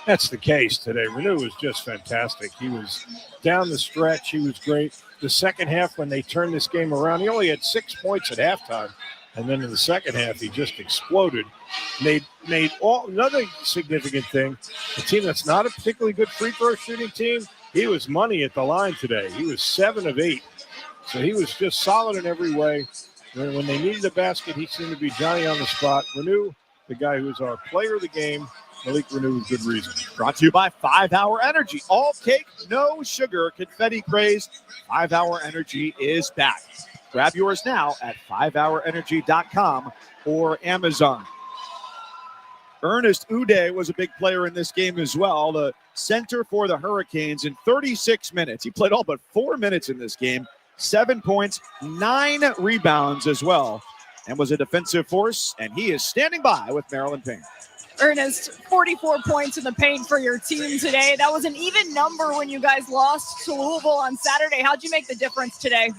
That's the case today. Renew was just fantastic. He was down the stretch. He was great. The second half, when they turned this game around, he only had 6 points at halftime. And then in the second half, he just exploded. Made another significant thing. A team that's not a particularly good free throw shooting team, he was money at the line today. He was 7 of 8. So he was just solid in every way. When they needed a basket, he seemed to be Johnny on the spot. Renew, the guy who was our player of the game, Malik Renew, with good reason. Brought to you by 5 Hour Energy. All cake, no sugar, confetti craze. 5 Hour Energy is back. Grab yours now at 5hourenergy.com or Amazon. Ernest Uday was a big player in this game as well, the center for the Hurricanes in 36 minutes. He played all but 4 minutes in this game, 7 points, 9 rebounds as well, and was a defensive force, and he is standing by with Marilyn Payne. Ernest, 44 points in the paint for your team today. That was an even number when you guys lost to Louisville on Saturday. How'd you make the difference today?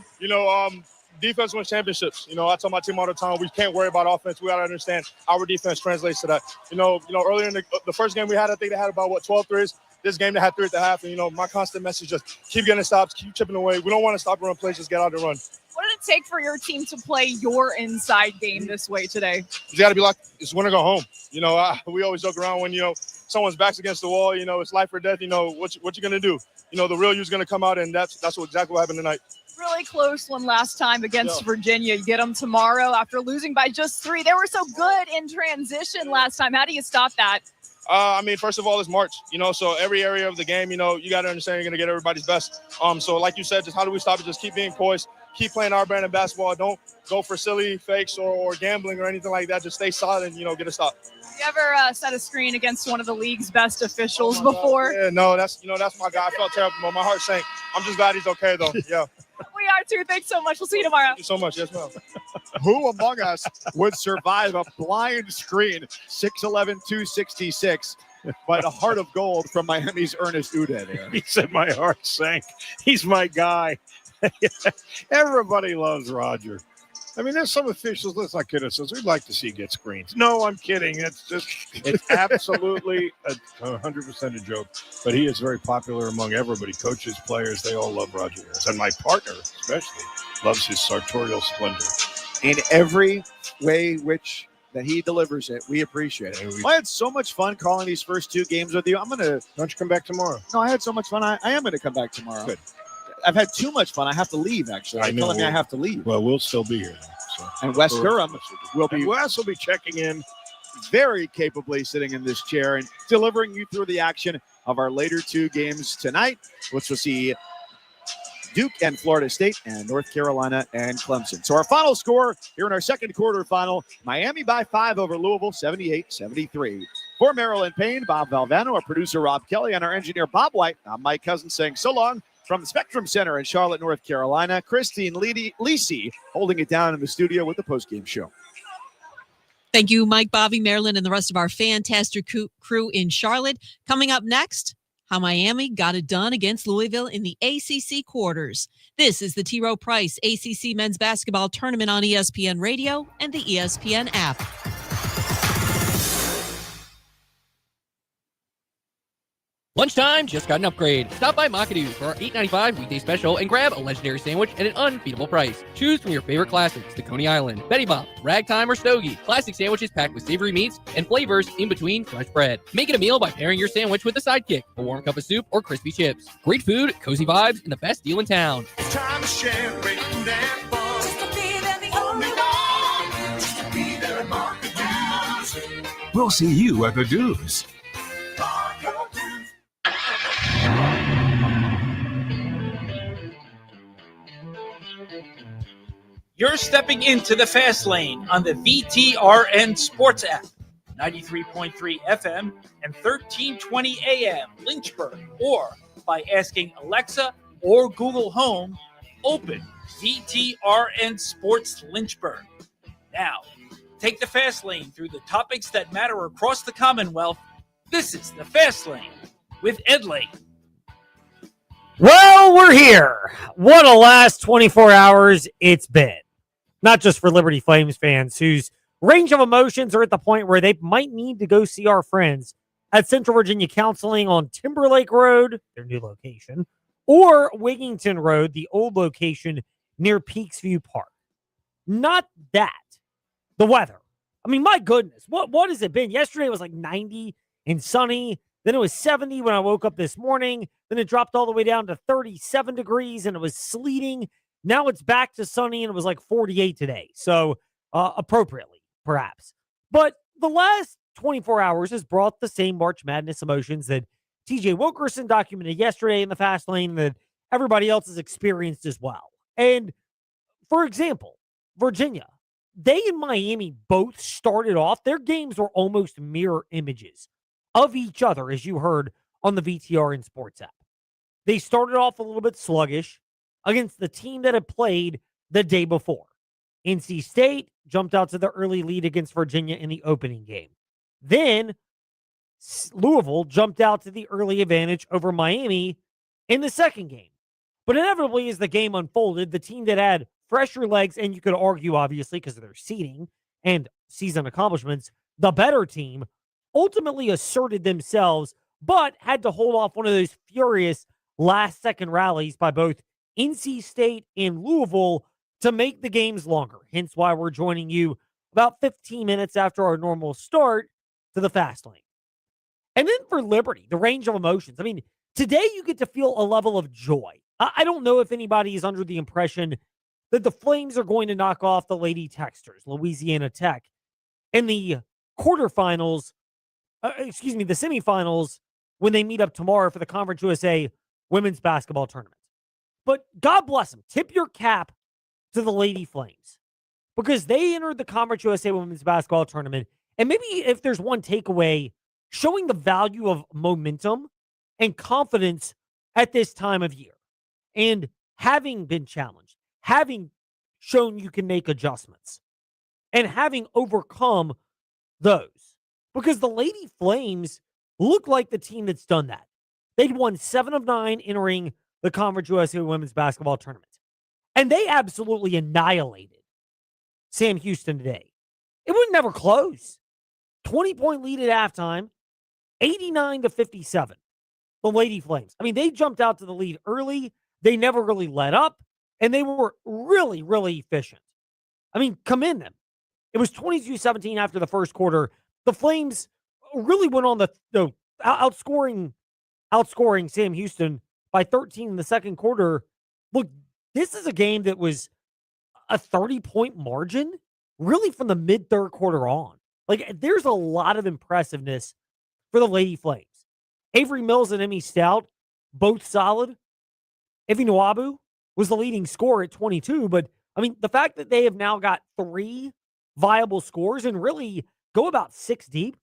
Defense wins championships. I tell my team all the time, we can't worry about offense. We got to understand our defense translates to that. Earlier in the first game we had, I think they had about 12 threes. This game they had 3 at the half. And, my constant message is just keep getting stops, keep chipping away. We don't want to stop and run plays, just get out and run. What did it take for your team to play your inside game this way today? You got to be like, it's win or go home. We always joke around when, someone's back's against the wall, it's life or death. What you going to do? The real you's going to come out, and that's exactly what happened tonight. Really close one last time against Virginia. You get them tomorrow after losing by just 3. They were so good in transition last time. How do you stop that? First of all, it's March, so every area of the game, you got to understand you're going to get everybody's best. So like you said, just how do we stop it? Just keep being poised, keep playing our brand of basketball. Don't go for silly fakes or gambling or anything like that. Just stay solid and, get a stop. Have you ever set a screen against one of the league's best officials before? Yeah, no, that's my guy. I felt terrible, but my heart sank. I'm just glad he's okay, though. Yeah. We are too. Thanks so much. We'll see you tomorrow. Thank you so much. Yes, ma'am. Who among us would survive a blind screen? 6'11", 266. But a heart of gold from Miami's Ernest Uday there. He said my heart sank. He's my guy. Everybody loves Roger. There's some officials, let's not kid ourselves, we'd like to see get screens. No, I'm kidding. It's absolutely 100% a joke. But he is very popular among everybody. Coaches, players, they all love Roger Harris. And my partner, especially, loves his sartorial splendor. In every way which that he delivers it, we appreciate it. I had so much fun calling these first 2 games with you. Don't you come back tomorrow? No, I had so much fun. I am going to come back tomorrow. Good. I've had too much fun. I have to leave, actually. They're telling me I have to leave. Well, we'll still be here. So. And Wes Durham will be. Wes will be checking in. Very capably sitting in this chair and delivering you through the action of our later 2 games tonight, which will see Duke and Florida State and North Carolina and Clemson. So our final score here in our second quarterfinal, Miami by 5 over Louisville, 78-73. For Marilyn Payne, Bob Valvano, our producer Rob Kelly, and our engineer Bob White, I'm Mike Cousins saying so long. From the Spectrum Center in Charlotte, North Carolina, Christine Lisi holding it down in the studio with the postgame show. Thank you, Mike, Bobby, Marilyn, and the rest of our fantastic crew in Charlotte. Coming up next, how Miami got it done against Louisville in the ACC quarters. This is the T. Rowe Price ACC Men's Basketball Tournament on ESPN Radio and the ESPN app. Lunchtime just got an upgrade. Stop by McAdoo's for our $8.95 weekday special and grab a legendary sandwich at an unbeatable price. Choose from your favorite classics, the Coney Island, Betty Bop, Ragtime, or Stogie. Classic sandwiches packed with savory meats and flavors in between fresh bread. Make it a meal by pairing your sandwich with a sidekick, a warm cup of soup, or crispy chips. Great food, cozy vibes, and the best deal in town. It's time to share great food and fun. Just to be there, the only one. Just to be there at McAdoo's. We'll see you at the Do's. You're stepping into the fast lane on the VTRN Sports app, 93.3 FM and 1320 AM Lynchburg, or by asking Alexa or Google Home, open VTRN Sports Lynchburg. Now, take the fast lane through the topics that matter across the Commonwealth. This is the Fast Lane with Ed Lane. Well, we're here. What a last 24 hours it's been. Not just for Liberty Flames fans whose range of emotions are at the point where they might need to go see our friends at Central Virginia Counseling on Timberlake Road, their new location, or Wigington Road, the old location near Peaksview Park. Not that. The weather. I mean, my goodness, what has it been? Yesterday it was like 90 and sunny. Then it was 70 when I woke up this morning. Then it dropped all the way down to 37 degrees and it was sleeting. Now it's back to sunny and it was like 48 today. So appropriately, perhaps. But the last 24 hours has brought the same March Madness emotions that TJ Wilkerson documented yesterday in the Fast Lane that everybody else has experienced as well. And for example, Virginia, they and Miami both started off, their games were almost mirror images of each other, as you heard on the VTR and Sports app. They started off a little bit sluggish against the team that had played the day before. NC State jumped out to the early lead against Virginia in the opening game. Then Louisville jumped out to the early advantage over Miami in the second game. But inevitably, as the game unfolded, the team that had fresher legs, and you could argue, obviously, because of their seeding and season accomplishments, the better team ultimately asserted themselves, but had to hold off one of those furious last-second rallies by both NC State and Louisville to make the games longer. Hence why we're joining you about 15 minutes after our normal start to the Fast Lane. And then for Liberty, the range of emotions. I mean, today you get to feel a level of joy. I don't know if anybody is under the impression that the Flames are going to knock off the Lady Texters, Louisiana Tech, in the quarterfinals, the semifinals, when they meet up tomorrow for the Conference USA Women's Basketball Tournament. But God bless them. Tip your cap to the Lady Flames because they entered the Conference USA Women's Basketball Tournament. And maybe if there's one takeaway, showing the value of momentum and confidence at this time of year. And having been challenged, having shown you can make adjustments, and having overcome those. Because the Lady Flames look like the team that's done that. They'd won 7 of 9 entering the Conference USA Women's Basketball Tournament. And they absolutely annihilated Sam Houston today. It would never close. 20-point lead at halftime, 89-57. The Lady Flames. I mean, they jumped out to the lead early. They never really let up, and they were really, really efficient. I mean, commend them. It was 22-17 after the first quarter. The Flames really went on the outscoring Sam Houston by 13 in the second quarter. Look, this is a game that was a 30-point margin, really from the mid-third quarter on. Like, there's a lot of impressiveness for the Lady Flames. Avery Mills and Emmy Stout, both solid. Evie Nwabu was the leading scorer at 22, but, I mean, the fact that they have now got 3 viable scores and really go about 6 deep,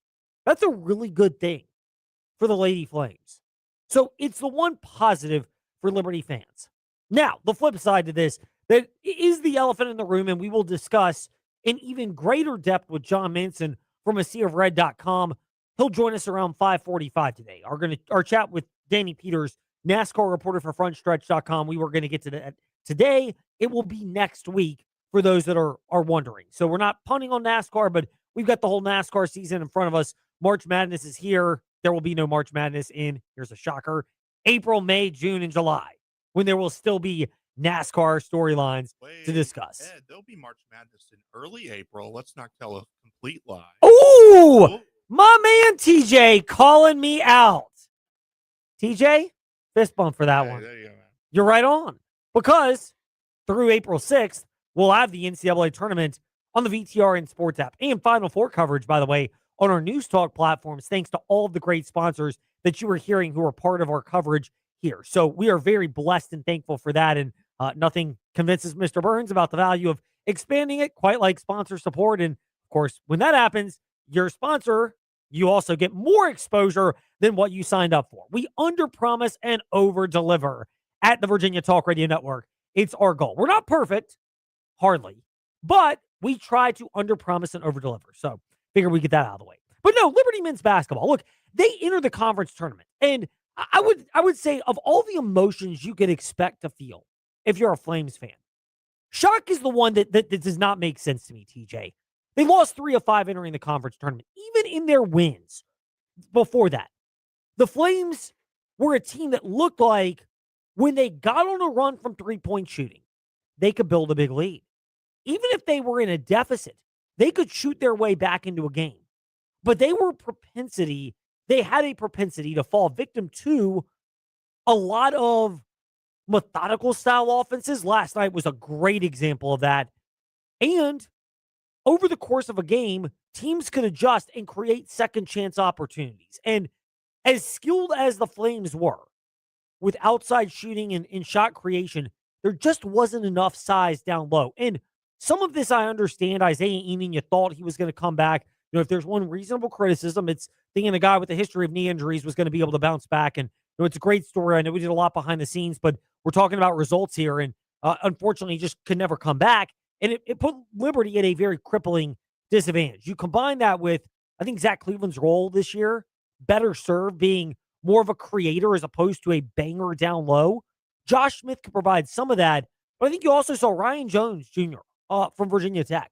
that's a really good thing for the Lady Flames. So it's the one positive for Liberty fans. Now, the flip side to this, that is the elephant in the room, and we will discuss in even greater depth with John Manson from ASeaofRed.com. He'll join us around 5:45 today. Our chat with Danny Peters, NASCAR reporter for FrontStretch.com. We were going to get to that today. It will be next week for those that are wondering. So we're not punting on NASCAR, but we've got the whole NASCAR season in front of us. March Madness is here. There will be no March Madness in, here's a shocker, April, May, June, and July, when there will still be NASCAR storylines to discuss. Ed, there'll be March Madness in early April. Let's not tell a complete lie. Ooh! My man TJ calling me out. TJ, fist bump for that one. There you go, man. You're right on. Because through April 6th, we'll have the NCAA tournament on the VTR and Sports app. And Final Four coverage, by the way, on our News Talk platforms, thanks to all of the great sponsors that you are hearing who are part of our coverage here. So we are very blessed and thankful for that. And nothing convinces Mr. Burns about the value of expanding it, quite like sponsor support. And, of course, when that happens, your sponsor, you also get more exposure than what you signed up for. We underpromise and over-deliver at the Virginia Talk Radio Network. It's our goal. We're not perfect, hardly, but we try to underpromise and over-deliver. So figure we get that out of the way. But no, Liberty men's basketball. Look, they enter the conference tournament, and I would say of all the emotions you could expect to feel if you're a Flames fan, shock is the one that does not make sense to me, TJ. They lost 3 of 5 entering the conference tournament. Even in their wins, before that. The Flames were a team that looked like when they got on a run from three-point shooting, they could build a big lead. Even if they were in a deficit, they could shoot their way back into a game. But they had a propensity to fall victim to a lot of methodical style offenses. Last night was a great example of that. And over the course of a game, teams could adjust and create second chance opportunities. And as skilled as the Flames were with outside shooting and shot creation, there just wasn't enough size down low. And some of this I understand. Isaiah Eaning, you thought he was going to come back. If there's one reasonable criticism, it's thinking a guy with a history of knee injuries was going to be able to bounce back. And it's a great story. I know we did a lot behind the scenes, but we're talking about results here. And unfortunately, he just could never come back. And it put Liberty at a very crippling disadvantage. You combine that with, I think, Zach Cleveland's role this year, better served, being more of a creator as opposed to a banger down low. Josh Smith could provide some of that. But I think you also saw Ryan Jones Jr. From Virginia Tech.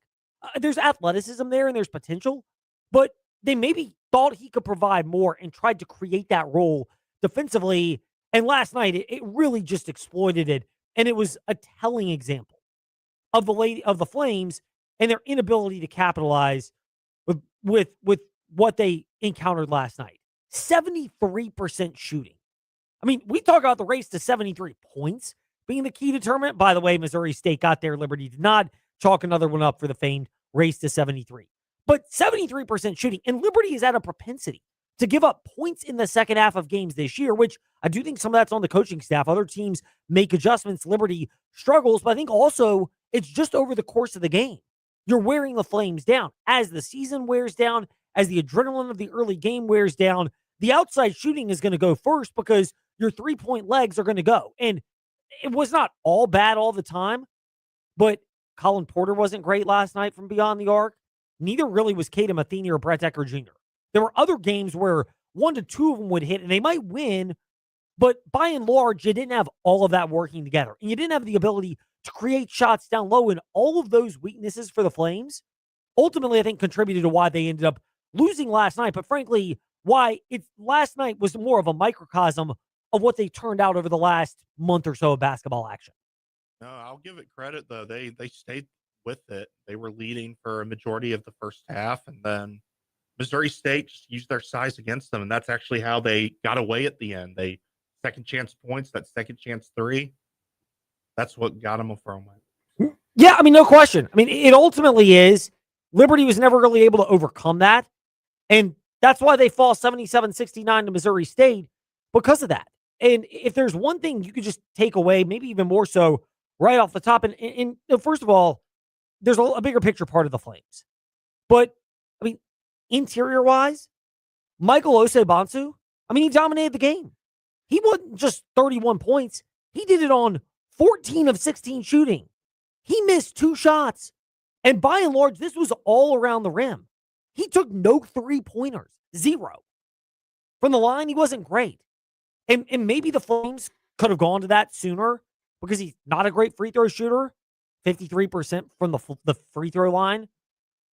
There's athleticism there and there's potential, but they maybe thought he could provide more and tried to create that role defensively. And last night, it really just exploited it. And it was a telling example of the Flames and their inability to capitalize with what they encountered last night. 73% shooting. I mean, we talk about the race to 73 points being the key determinant. By the way, Missouri State got there. Liberty did not. Chalk another one up for the famed race to 73. But 73% shooting. And Liberty has had a propensity to give up points in the second half of games this year, which I do think some of that's on the coaching staff. Other teams make adjustments. Liberty struggles. But I think also it's just over the course of the game. You're wearing the Flames down. As the season wears down, as the adrenaline of the early game wears down, the outside shooting is going to go first because your three-point legs are going to go. And it was not all bad all the time, but Colin Porter wasn't great last night from beyond the arc. Neither really was Kata Matheny or Brett Decker Jr. There were other games where 1 to 2 of them would hit, and they might win, but by and large, you didn't have all of that working together. And you didn't have the ability to create shots down low, and all of those weaknesses for the Flames ultimately, I think, contributed to why they ended up losing last night. But frankly, why last night was more of a microcosm of what they turned out over the last month or so of basketball action. No, I'll give it credit though. They stayed with it. They were leading for a majority of the first half, and then Missouri State just used their size against them, and that's actually how they got away at the end. They second chance points, that second chance three. That's what got them a firm win. Yeah, I mean, no question. I mean, it ultimately is. Liberty was never really able to overcome that, and that's why they fall 77-69 to Missouri State because of that. And if there's one thing you could just take away, maybe even more so right off the top, and first of all, there's a bigger picture part of the Flames. But, I mean, interior-wise, Michael Osei-Bonsu, I mean, he dominated the game. He wasn't just 31 points. He did it on 14 of 16 shooting. He missed 2 shots. And by and large, this was all around the rim. He took no three-pointers. 0. From the line, he wasn't great. And maybe the Flames could have gone to that sooner because he's not a great free throw shooter. 53% from the free throw line.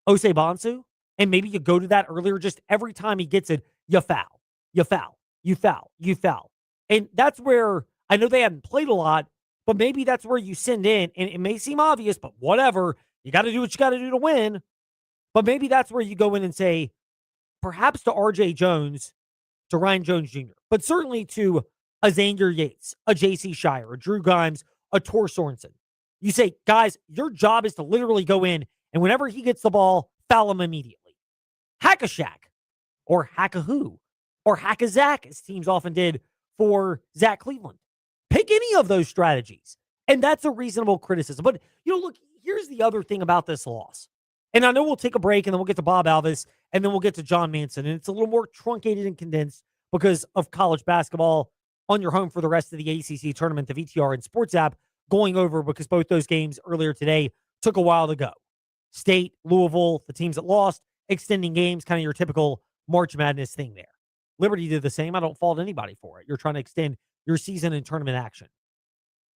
Osei-Bonsu. And maybe you go to that earlier. Just every time he gets it, you foul. You foul. You foul. You foul. And that's where, I know they haven't played a lot, but maybe that's where you send in, and it may seem obvious, but whatever. You got to do what you got to do to win. But maybe that's where you go in and say, perhaps to RJ Jones, to Ryan Jones Jr., but certainly to a Xander Yates, a JC Shire, a Drew Grimes, a Tor Sorensen. You say, guys, your job is to literally go in, and whenever he gets the ball, foul him immediately. Hack-a-Shack, or Hack-a-Who, or Hack-a-Zach, as teams often did for Zach Cleveland. Pick any of those strategies, and that's a reasonable criticism. But, look, here's the other thing about this loss. And I know we'll take a break, and then we'll get to Bob Alvis, and then we'll get to John Manson. And it's a little more truncated and condensed because of college basketball on your home for the rest of the ACC tournament, the VTR and Sports app, going over because both those games earlier today took a while to go. State, Louisville, the teams that lost, extending games, kind of your typical March Madness thing there. Liberty did the same. I don't fault anybody for it. You're trying to extend your season and tournament action.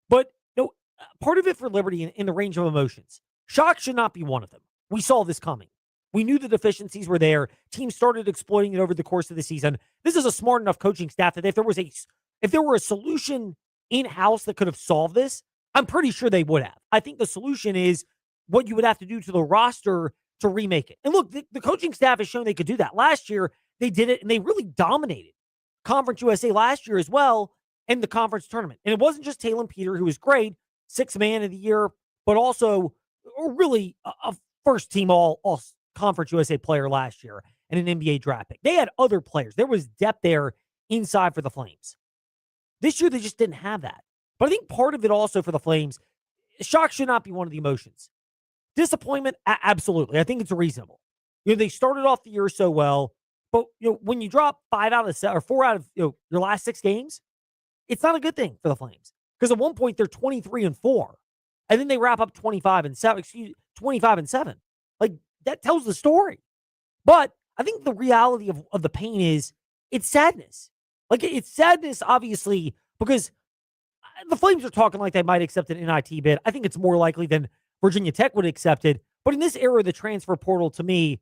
But part of it for Liberty in the range of emotions, shock should not be one of them. We saw this coming. We knew the deficiencies were there. Teams started exploiting it over the course of the season. This is a smart enough coaching staff that if there were a solution in-house that could have solved this, I'm pretty sure they would have. I think the solution is what you would have to do to the roster to remake it. And look, the coaching staff has shown they could do that. Last year, they did it, and they really dominated Conference USA last year as well in the conference tournament. And it wasn't just Talon Peter, who was great, 6th man of the year, but also really a first-team all Conference USA player last year and an NBA draft pick. They had other players. There was depth there inside for the Flames. This year, they just didn't have that. But I think part of it also for the Flames, shock should not be one of the emotions. Disappointment, absolutely. I think it's reasonable. They started off the year so well, but when you drop 5 out of 7 or 4 out of your last 6 games, it's not a good thing for the Flames. Because at one point they're 23-4, and then they wrap up 25-7. Like, that tells the story. But I think the reality of the pain is it's sadness. Like, it's sadness, obviously, because the Flames are talking like they might accept an NIT bid. I think it's more likely than Virginia Tech would accept it. But in this era of the transfer portal, to me,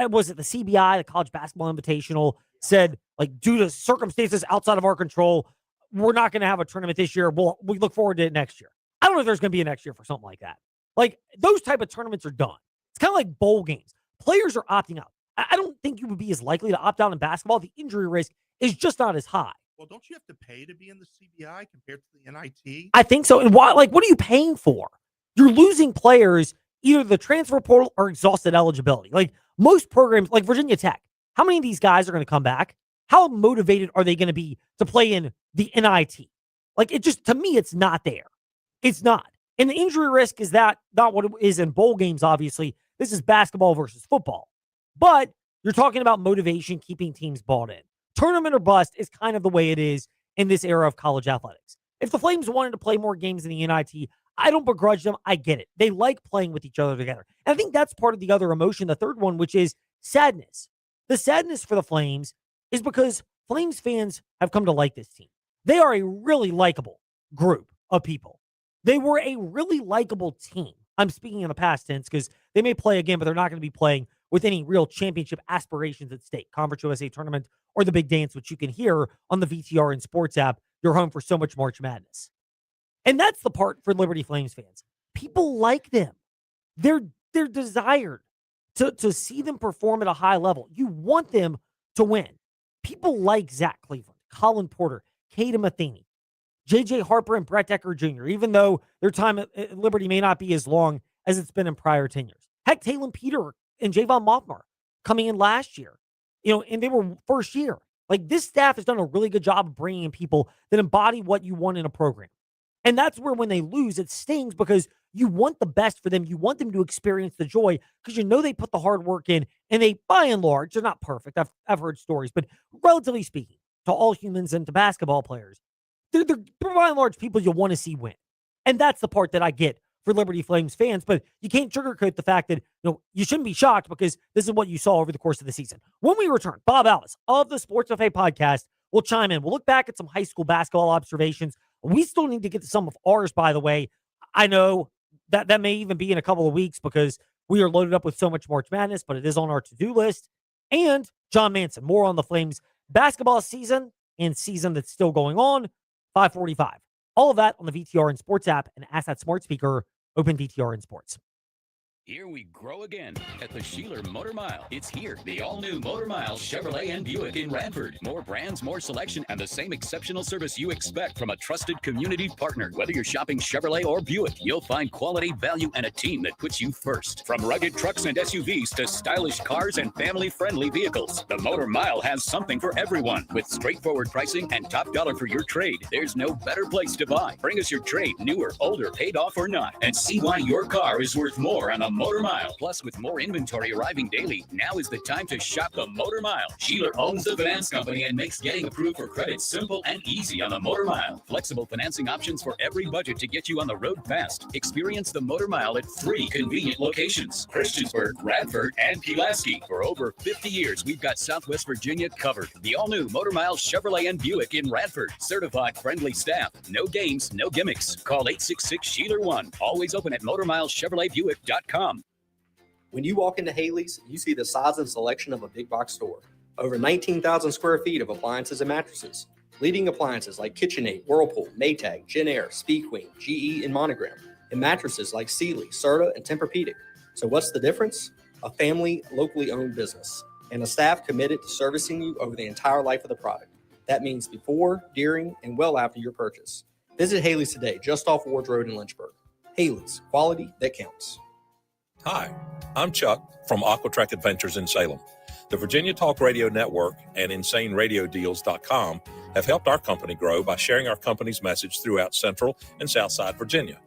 was it the CBI, the College Basketball Invitational, said, like, due to circumstances outside of our control, we're not going to have a tournament this year. We look forward to it next year. I don't know if there's going to be a next year for something like that. Like, those type of tournaments are done. It's kind of like bowl games. Players are opting out. I don't think you would be as likely to opt out in basketball. The injury risk is just not as high. Well, don't you have to pay to be in the CBI compared to the NIT? I think so. And why? Like, what are you paying for? You're losing players, either the transfer portal or exhausted eligibility. Like, most programs, like Virginia Tech, how many of these guys are going to come back? How motivated are they going to be to play in the NIT? Like, it just, to me, it's not there. It's not. And the injury risk is not what it is in bowl games, obviously. This is basketball versus football. But you're talking about motivation, keeping teams bought in. Tournament or bust is kind of the way it is in this era of college athletics. If the Flames wanted to play more games in the NIT, I don't begrudge them. I get it. They like playing with each other together. And I think that's part of the other emotion, the third one, which is sadness. The sadness for the Flames is because Flames fans have come to like this team. They are a really likable group of people. They were a really likable team. I'm speaking in the past tense because they may play again, but they're not going to be playing with any real championship aspirations at stake. Conference USA tournament or the big dance, which you can hear on the VTR and Sports app. You're home for so much March Madness. And that's the part for Liberty Flames fans. People like them. They're desired to see them perform at a high level. You want them to win. People like Zach Cleveland, Colin Porter, Caden Matheny, J.J. Harper, and Brett Decker Jr., even though their time at Liberty may not be as long as it's been in prior tenures. Heck, Talon Peter and Javon Mothmar coming in last year, and they were first year. Like, this staff has done a really good job of bringing in people that embody what you want in a program. And that's where when they lose, it stings because you want the best for them. You want them to experience the joy because you know they put the hard work in, and they, by and large, they're not perfect. I've heard stories, but relatively speaking, to all humans and to basketball players, they're by and large people you want to see win. And that's the part that I get for Liberty Flames fans, but you can't sugarcoat the fact that you shouldn't be shocked because this is what you saw over the course of the season. When we return, Bob Alice of the Sports Buffet podcast will chime in. We'll look back at some high school basketball observations. We still need to get to some of ours, by the way. I know that may even be in a couple of weeks because we are loaded up with so much March Madness, but it is on our to-do list. And John Manson, more on the Flames basketball season and season that's still going on, 5:45. All of that on the VTR and Sports app and Ask That Smart Speaker, open VTR and Sports. Here we grow again at the Sheeler Motor Mile. It's here, the all-new Motor Mile Chevrolet and Buick in Radford. More brands, more selection, and the same exceptional service you expect from a trusted community partner. Whether you're shopping Chevrolet or Buick, you'll find quality, value, and a team that puts you first. From rugged trucks and SUVs to stylish cars and family-friendly vehicles, the Motor Mile has something for everyone. With straightforward pricing and top dollar for your trade, there's no better place to buy. Bring us your trade, newer, older, paid off or not, and see why your car is worth more on a Motor Mile. Plus, with more inventory arriving daily, now is the time to shop the Motor Mile. Sheeler owns the finance company and makes getting approved for credit simple and easy on the Motor Mile. Flexible financing options for every budget to get you on the road fast. Experience the Motor Mile at 3 convenient locations: Christiansburg, Radford, and Pulaski. For over 50 years, we've got Southwest Virginia covered. The all-new Motor Mile Chevrolet and Buick in Radford. Certified friendly staff. No games, no gimmicks. Call 866-SHEELER1. Always open at MotorMileChevroletBuick.com. When you walk into Haley's, you see the size and selection of a big box store. Over 19,000 square feet of appliances and mattresses. Leading appliances like KitchenAid, Whirlpool, Maytag, Genair, Speed Queen, GE, and Monogram. And mattresses like Sealy, Serta, and Tempur-Pedic. So what's the difference? A family, locally owned business. And a staff committed to servicing you over the entire life of the product. That means before, during, and well after your purchase. Visit Haley's today, just off Ward Road in Lynchburg. Haley's, quality that counts. Hi, I'm Chuck from Aquatrack Adventures in Salem. The Virginia Talk Radio Network and InsaneRadioDeals.com have helped our company grow by sharing our company's message throughout Central and Southside Virginia.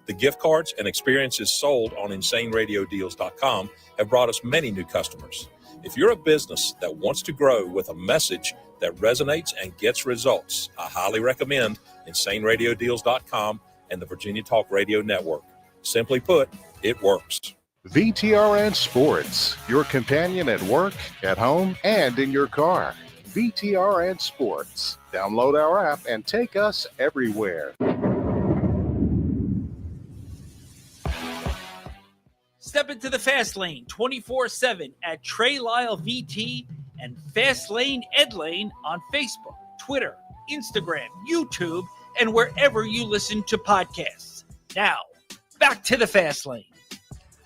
The gift cards and experiences sold on InsaneRadioDeals.com have brought us many new customers. If you're a business that wants to grow with a message that resonates and gets results, I highly recommend InsaneRadioDeals.com and the Virginia Talk Radio Network. Simply put, it works. VTRN Sports, your companion at work, at home, and in your car. VTRN Sports. Download our app and take us everywhere. Step into the Fast Lane 24/7 at Trey Lyle VT and Fast Lane Ed Lane on Facebook, Twitter, Instagram, YouTube, and wherever you listen to podcasts. Now, back to the Fast Lane.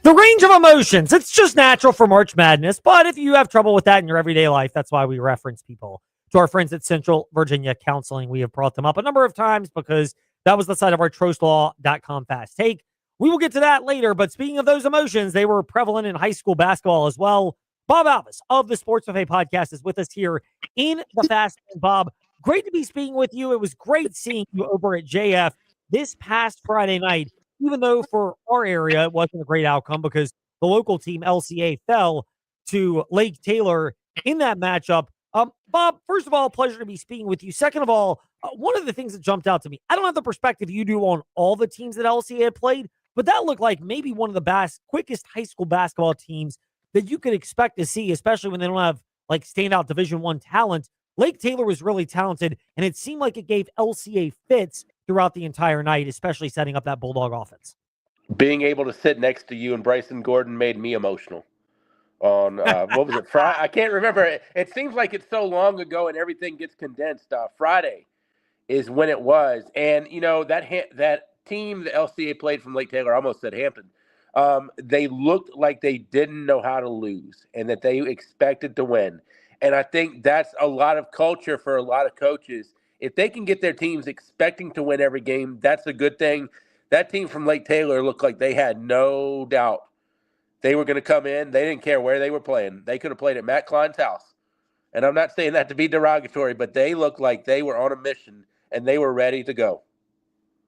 The range of emotions, it's just natural for March Madness, but if you have trouble with that in your everyday life, that's why we reference people to our friends at Central Virginia Counseling. We have brought them up a number of times because that was the site of our trostlaw.com fast take. We will get to that later, but speaking of those emotions, they were prevalent in high school basketball as well. Bob Alvis of the Sports Buffet podcast is with us here in the Fast Lane. Bob, great to be speaking with you. It was great seeing you over at JF this past Friday night. Even though for our area, it wasn't a great outcome because the local team, LCA, fell to Lake Taylor in that matchup. Bob, first of all, pleasure to be speaking with you. Second of all, one of the things that jumped out to me, I don't have the perspective you do on all the teams that LCA had played, but that looked like maybe one of the quickest high school basketball teams that you could expect to see, especially when they don't have like standout Division I talent. Lake Taylor was really talented, and it seemed like it gave LCA fits throughout the entire night, especially setting up that Bulldog offense. Being able to sit next to you and Bryson Gordon made me emotional. On what was it? Friday? I can't remember. It seems like it's so long ago, and everything gets condensed. Friday is when it was, and you know that team the LCA played from Lake Taylor. I almost said Hampton. They looked like they didn't know how to lose, and that they expected to win. And I think that's a lot of culture for a lot of coaches. If they can get their teams expecting to win every game, that's a good thing. That team from Lake Taylor looked like they had no doubt they were going to come in. They didn't care where they were playing. They could have played at Matt Klein's house. And I'm not saying that to be derogatory, but they looked like they were on a mission and they were ready to go.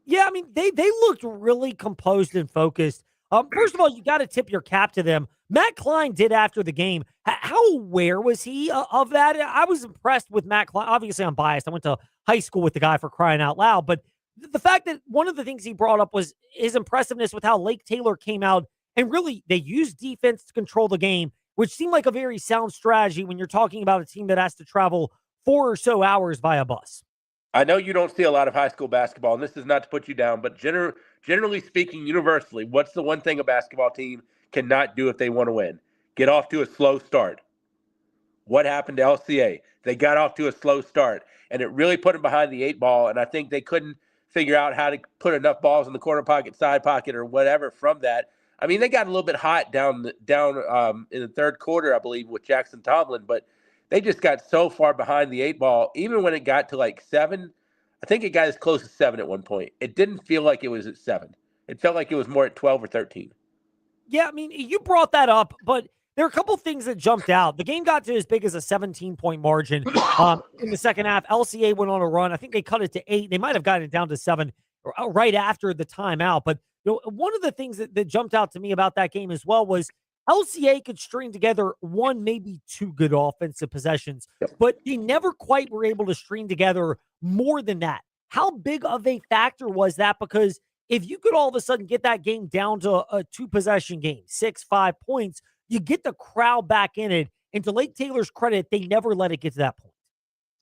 Yeah, I mean, they looked really composed and focused. First of all, you got to tip your cap to them. Matt Klein did after the game. How aware was he of that? I was impressed with Matt Klein. Obviously, I'm biased. I went to high school with the guy, for crying out loud. But the fact that one of the things he brought up was his impressiveness with how Lake Taylor came out and really they used defense to control the game, which seemed like a very sound strategy when you're talking about a team that has to travel 4 or so hours by a bus. I know you don't see a lot of high school basketball, and this is not to put you down, but generally speaking, universally, what's the one thing a basketball team cannot do if they want to win? Get off to a slow start. What happened to LCA? They got off to a slow start, and it really put them behind the 8 ball, and I think they couldn't figure out how to put enough balls in the corner pocket, side pocket, or whatever from that. I mean, they got a little bit hot down in the third quarter, I believe, with Jackson Tomlin, but they just got so far behind the 8 ball, even when it got to like 7. I think it got as close as 7 at one point. It didn't feel like it was at 7. It felt like it was more at 12 or 13. Yeah, I mean, you brought that up, but there are a couple things that jumped out. The game got to as big as a 17-point margin in the second half. LCA went on a run. I think they cut it to 8. They might have gotten it down to 7 right after the timeout. But you know, one of the things that jumped out to me about that game as well was LCA could string together 1, maybe 2 good offensive possessions, but they never quite were able to string together more than that. How big of a factor was that? Because if you could all of a sudden get that game down to a 2-possession game, 6-5 points, you get the crowd back in it. And to Lake Taylor's credit, they never let it get to that point.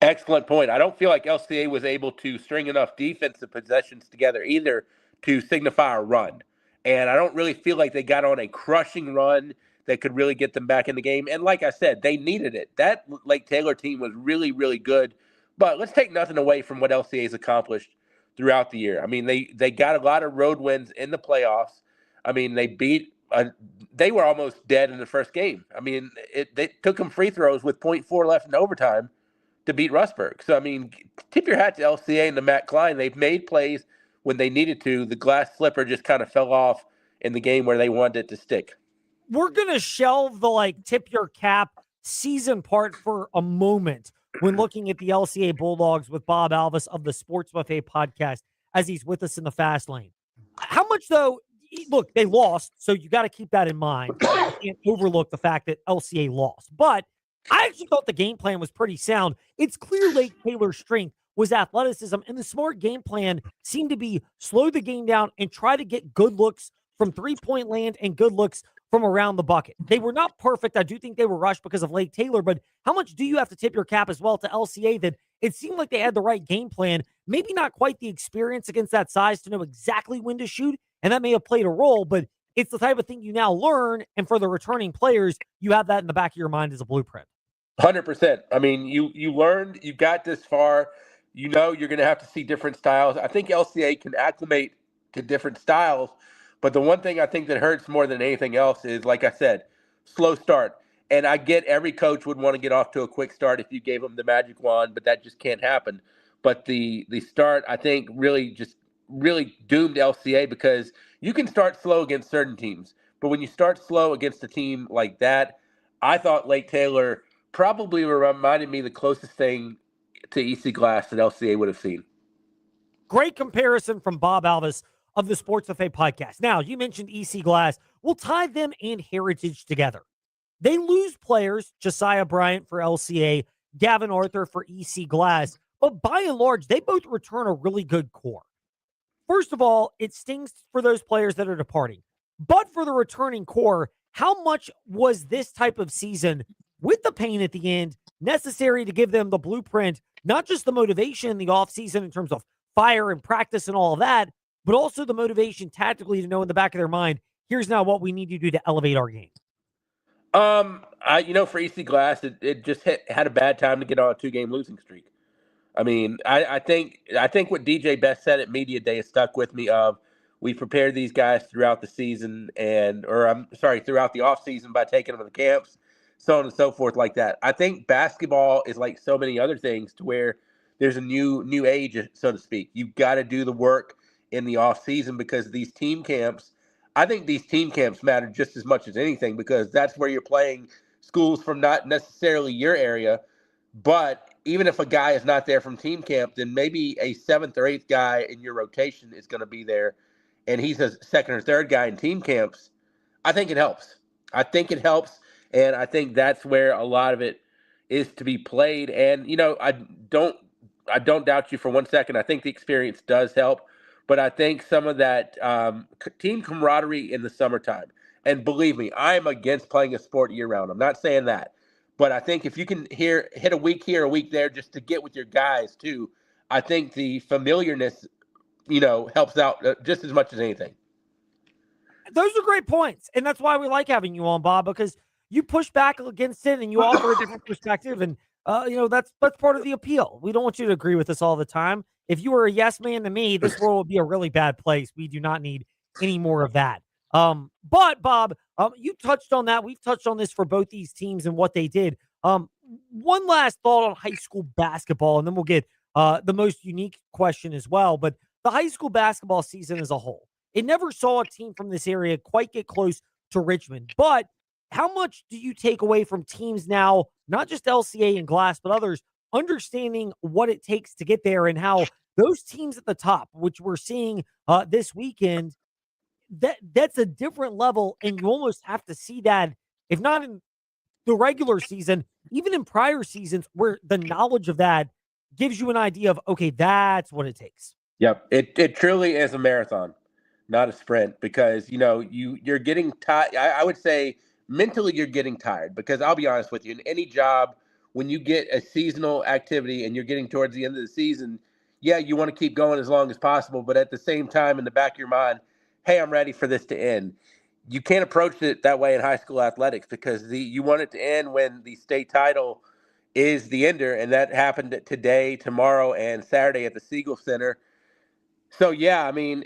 Excellent point. I don't feel like LCA was able to string enough defensive possessions together either to signify a run. And I don't really feel like they got on a crushing run that could really get them back in the game. And like I said, they needed it. That Lake Taylor team was really, really good. But let's take nothing away from what LCA's accomplished throughout the year. I mean, they got a lot of road wins in the playoffs. I mean, they were almost dead in the first game. I mean, they took them free throws with 0.4 left in overtime to beat Rustburg. So, I mean, tip your hat to LCA and to Matt Klein. They've made plays when they needed to. The glass slipper just kind of fell off in the game where they wanted it to stick. We're going to shelve the tip your cap season part for a moment when looking at the LCA Bulldogs with Bob Alvis of the Sports Buffet podcast as he's with us in the fast lane. How much, though, look, they lost, so you got to keep that in mind. You can't overlook the fact that LCA lost. But I actually thought the game plan was pretty sound. It's clear Lake Taylor's strength was athleticism, and the smart game plan seemed to be slow the game down and try to get good looks from three-point land and good looks from around the bucket. They were not perfect. I do think they were rushed because of Lake Taylor, but how much do you have to tip your cap as well to LCA that it seemed like they had the right game plan, maybe not quite the experience against that size to know exactly when to shoot, and that may have played a role, but it's the type of thing you now learn, and for the returning players, you have that in the back of your mind as a blueprint. 100%. I mean, you learned, you got this far. You know you're going to have to see different styles. I think LCA can acclimate to different styles, but the one thing I think that hurts more than anything else is, like I said, slow start. And I get every coach would want to get off to a quick start if you gave them the magic wand, but that just can't happen. But the start, I think, really doomed LCA because you can start slow against certain teams, but when you start slow against a team like that, I thought Lake Taylor probably reminded me the closest thing to EC Glass that LCA would have seen. Great comparison from Bob Alvis of the Sports Buffet podcast. Now, you mentioned EC Glass. We'll tie them and Heritage together. They lose players, Josiah Bryant for LCA, Gavin Arthur for EC Glass, but by and large, they both return a really good core. First of all, it stings for those players that are departing. But for the returning core, how much was this type of season with the pain at the end necessary to give them the blueprint, not just the motivation in the offseason in terms of fire and practice and all of that, but also the motivation tactically to know in the back of their mind, here's now what we need to do to elevate our game? For EC Glass, it just had a bad time to get on a 2-game losing streak. I mean, I think what DJ Best said at Media Day has stuck with me of we prepared these guys throughout the season throughout the off season by taking them to the camps, so on and so forth like that. I think basketball is like so many other things to where there's a new age, so to speak. You've got to do the work in the off season because these team camps, I think these team camps matter just as much as anything because that's where you're playing schools from not necessarily your area, but even if a guy is not there from team camp, then maybe a 7th or 8th guy in your rotation is going to be there, and he's a 2nd or 3rd guy in team camps. I think it helps. And I think that's where a lot of it is to be played. And I don't doubt you for 1 second. I think the experience does help, but I think some of that team camaraderie in the summertime. And believe me, I am against playing a sport year round. I'm not saying that. But I think if you can hit a week here, a week there, just to get with your guys too, I think the familiarness, helps out just as much as anything. Those are great points. And that's why we like having you on, Bob, because you push back against it and you offer a different perspective. And, that's part of the appeal. We don't want you to agree with us all the time. If you were a yes man to me, this world would be a really bad place. We do not need any more of that. But Bob, you touched on that. We've touched on this for both these teams and what they did. One last thought on high school basketball, and then we'll get the most unique question as well. But the high school basketball season as a whole, it never saw a team from this area quite get close to Richmond. But how much do you take away from teams now, not just LCA and Glass, but others, understanding what it takes to get there and how those teams at the top, which we're seeing this weekend, that's a different level, and you almost have to see that, if not in the regular season, even in prior seasons, where the knowledge of that gives you an idea of, okay, that's what it takes. Yep, it truly is a marathon, not a sprint, because you're getting tired. I would say mentally you're getting tired, because I'll be honest with you, in any job, when you get a seasonal activity and you're getting towards the end of the season, yeah, you want to keep going as long as possible, but at the same time, in the back of your mind, hey, I'm ready for this to end. you can't approach it that way in high school athletics because you want it to end when the state title is the ender, and that happened today, tomorrow, and Saturday at the Siegel Center. So yeah, I mean,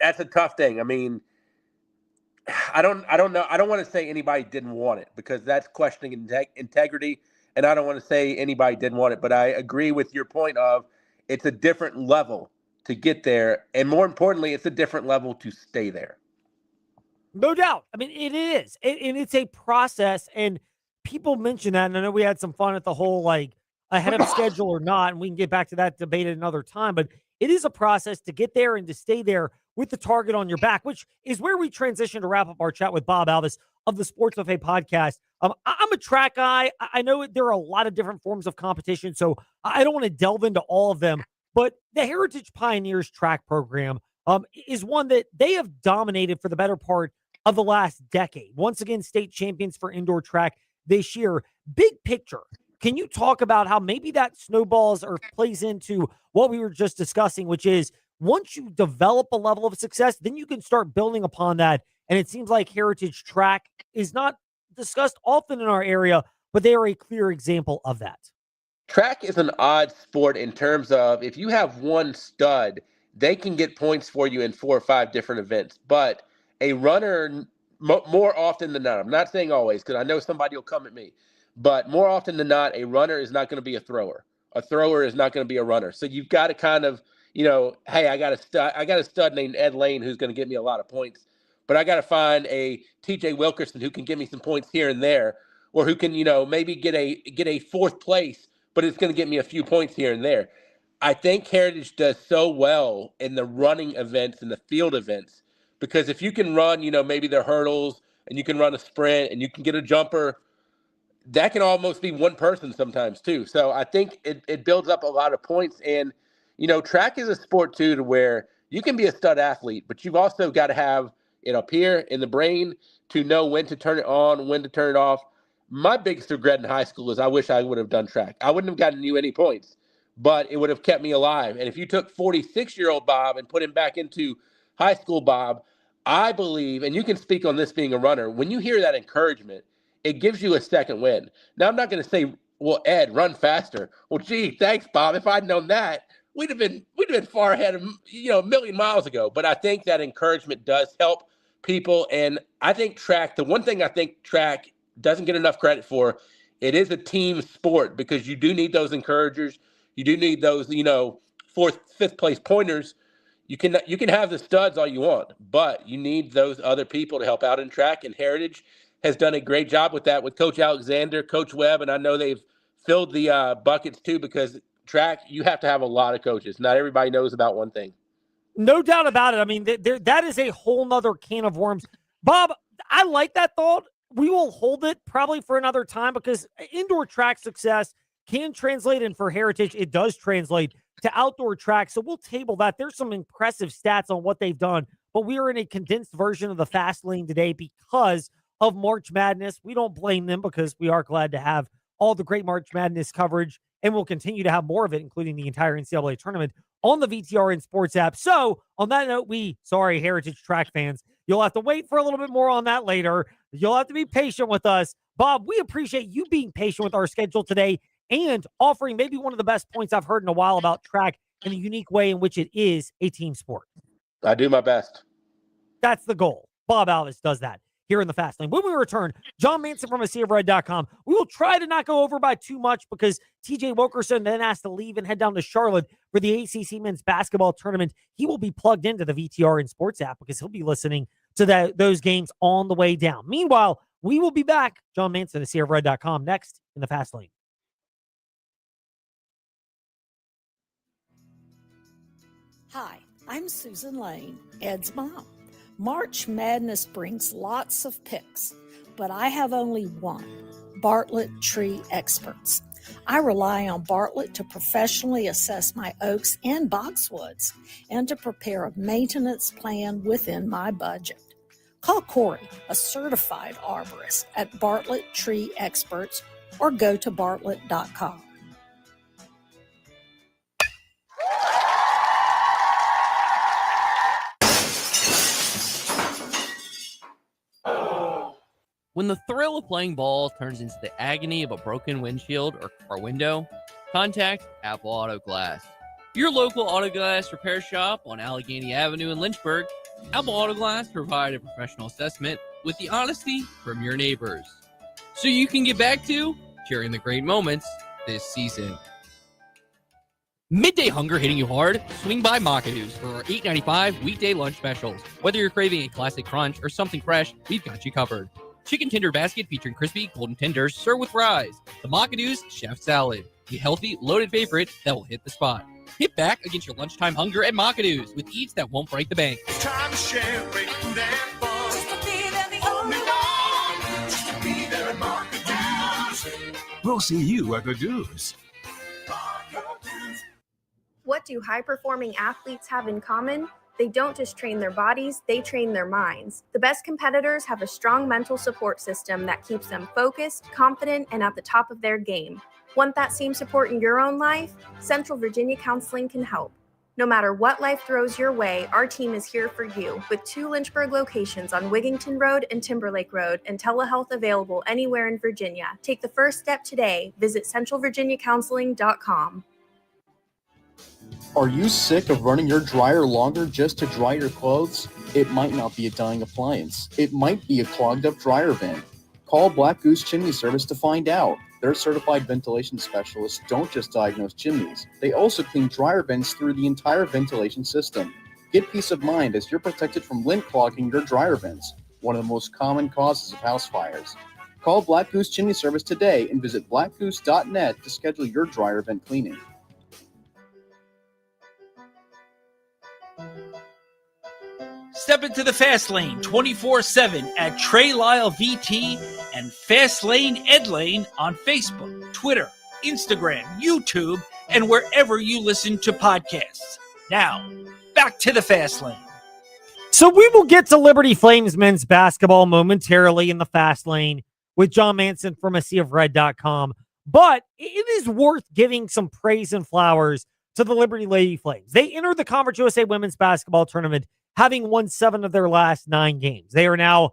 that's a tough thing. I mean, I don't know. I don't want to say anybody didn't want it because that's questioning integrity, and I don't want to say anybody didn't want it. But I agree with your point of it's a different level to get there, and more importantly, it's a different level to stay there. No doubt. I mean, it is. And it's a process. And people mention that. And I know we had some fun at the whole like ahead of schedule or not. And we can get back to that debate at another time. But it is a process to get there and to stay there with the target on your back, which is where we transition to wrap up our chat with Bob Alvis of the Sports Buffet podcast. I'm a track guy. I know there are a lot of different forms of competition. So I don't want to delve into all of them. But the Heritage Pioneers track program is one that they have dominated for the better part of the last decade. Once again, state champions for indoor track this year. Big picture, can you talk about how maybe that snowballs or plays into what we were just discussing, which is once you develop a level of success, then you can start building upon that. And it seems like Heritage Track is not discussed often in our area, but they are a clear example of that. Track is an odd sport in terms of if you have one stud, they can get points for you in 4 or 5 different events. But a runner, more often than not, I'm not saying always because I know somebody will come at me, but more often than not, a runner is not going to be a thrower. A thrower is not going to be a runner. So you've got to kind of, hey, I got a stud named Ed Lane who's going to get me a lot of points, but I got to find a TJ Wilkerson who can give me some points here and there, or who can, maybe get a 4th place, but it's going to get me a few points here and there. I think Heritage does so well in the running events and the field events because if you can run, maybe the hurdles and you can run a sprint and you can get a jumper, that can almost be one person sometimes too. So I think it builds up a lot of points. And, track is a sport too to where you can be a stud athlete, but you've also got to have it up here in the brain to know when to turn it on, when to turn it off. My biggest regret in high school is I wish I would have done track. I wouldn't have gotten you any points, but it would have kept me alive. And if you took 46-year-old Bob and put him back into high school Bob, I believe, and you can speak on this being a runner, when you hear that encouragement, it gives you a second win. Now, I'm not going to say, well, Ed, run faster. Well, gee, thanks, Bob. If I'd known that, we'd have been far ahead of, a million miles ago. But I think that encouragement does help people. And I think the one thing I think track doesn't get enough credit for, it is a team sport because you do need those encouragers. You do need those, 4th, 5th place pointers. You can have the studs all you want, but you need those other people to help out in track. And Heritage has done a great job with that with Coach Alexander, Coach Webb, and I know they've filled the buckets too because track, you have to have a lot of coaches. Not everybody knows about one thing. No doubt about it. I mean, that is a whole nother can of worms. Bob, I like that thought. We will hold it probably for another time because indoor track success can translate, and for Heritage, it does translate to outdoor track. So we'll table that. There's some impressive stats on what they've done, but we are in a condensed version of the fast lane today because of March Madness. We don't blame them because we are glad to have all the great March Madness coverage, and we'll continue to have more of it, including the entire NCAA tournament on the VTRN Sports app. So on that note, sorry, Heritage Track fans, you'll have to wait for a little bit more on that later. You'll have to be patient with us. Bob, we appreciate you being patient with our schedule today and offering maybe one of the best points I've heard in a while about track and the unique way in which it is a team sport. I do my best. That's the goal. Bob Alvis does that here in the Fast Lane. When we return, John Manson from AseaRed.com. We will try to not go over by too much because TJ Wilkerson then has to leave and head down to Charlotte for the ACC men's basketball tournament. He will be plugged into the VTRN Sports app because he'll be listening to those games on the way down. Meanwhile, we will be back. John Manson, AseaRed.com, next in the Fast Lane. Hi, I'm Susan Lane, Ed's mom. March Madness brings lots of picks, but I have only one, Bartlett Tree Experts. I rely on Bartlett to professionally assess my oaks and boxwoods and to prepare a maintenance plan within my budget. Call Corey, a certified arborist, at Bartlett Tree Experts or go to bartlett.com. When the thrill of playing ball turns into the agony of a broken windshield or car window, contact Apple Auto Glass. Your local auto glass repair shop on Allegheny Avenue in Lynchburg, Apple Auto Glass provide a professional assessment with the honesty from your neighbors, so you can get back to sharing the great moments this season. Midday hunger hitting you hard? Swing by Makadoos for our $8.95 weekday lunch specials. Whether you're craving a classic crunch or something fresh, we've got you covered. Chicken tender basket featuring crispy golden tenders served with fries. The Makadoos Chef Salad, the healthy, loaded favorite that will hit the spot. Hit back against your lunchtime hunger at Makadoos with eats that won't break the bank. It's time to share great food and fun. Just to be there, the only one. Just to be there at Market We'll see you at the Doos. What do high-performing athletes have in common? They don't just train their bodies, they train their minds. The best competitors have a strong mental support system that keeps them focused, confident, and at the top of their game. Want that same support in your own life? Central Virginia Counseling can help. No matter what life throws your way, our team is here for you with 2 Lynchburg locations on Wigington Road and Timberlake Road and telehealth available anywhere in Virginia. Take the first step today. Visit centralvirginiacounseling.com. Are you sick of running your dryer longer just to dry your clothes? It might not be a dying appliance. It might be a clogged up dryer vent. Call Black Goose Chimney Service to find out. Their certified ventilation specialists don't just diagnose chimneys. They also clean dryer vents through the entire ventilation system. Get peace of mind as you're protected from lint clogging your dryer vents, one of the most common causes of house fires. Call Black Goose Chimney Service today and visit blackgoose.net to schedule your dryer vent cleaning. Step into the Fast Lane 24/7 at Trey Lyle VT and Fast Lane Ed Lane on Facebook, Twitter, Instagram, YouTube, and wherever you listen to podcasts. Now, back to the Fast Lane. So we will get to Liberty Flames men's basketball momentarily in the Fast Lane with John Manson from ASeaofRed.com. But it is worth giving some praise and flowers to the Liberty Lady Flames. They entered the Conference USA Women's Basketball Tournament having won 7 of their last 9 games. They are now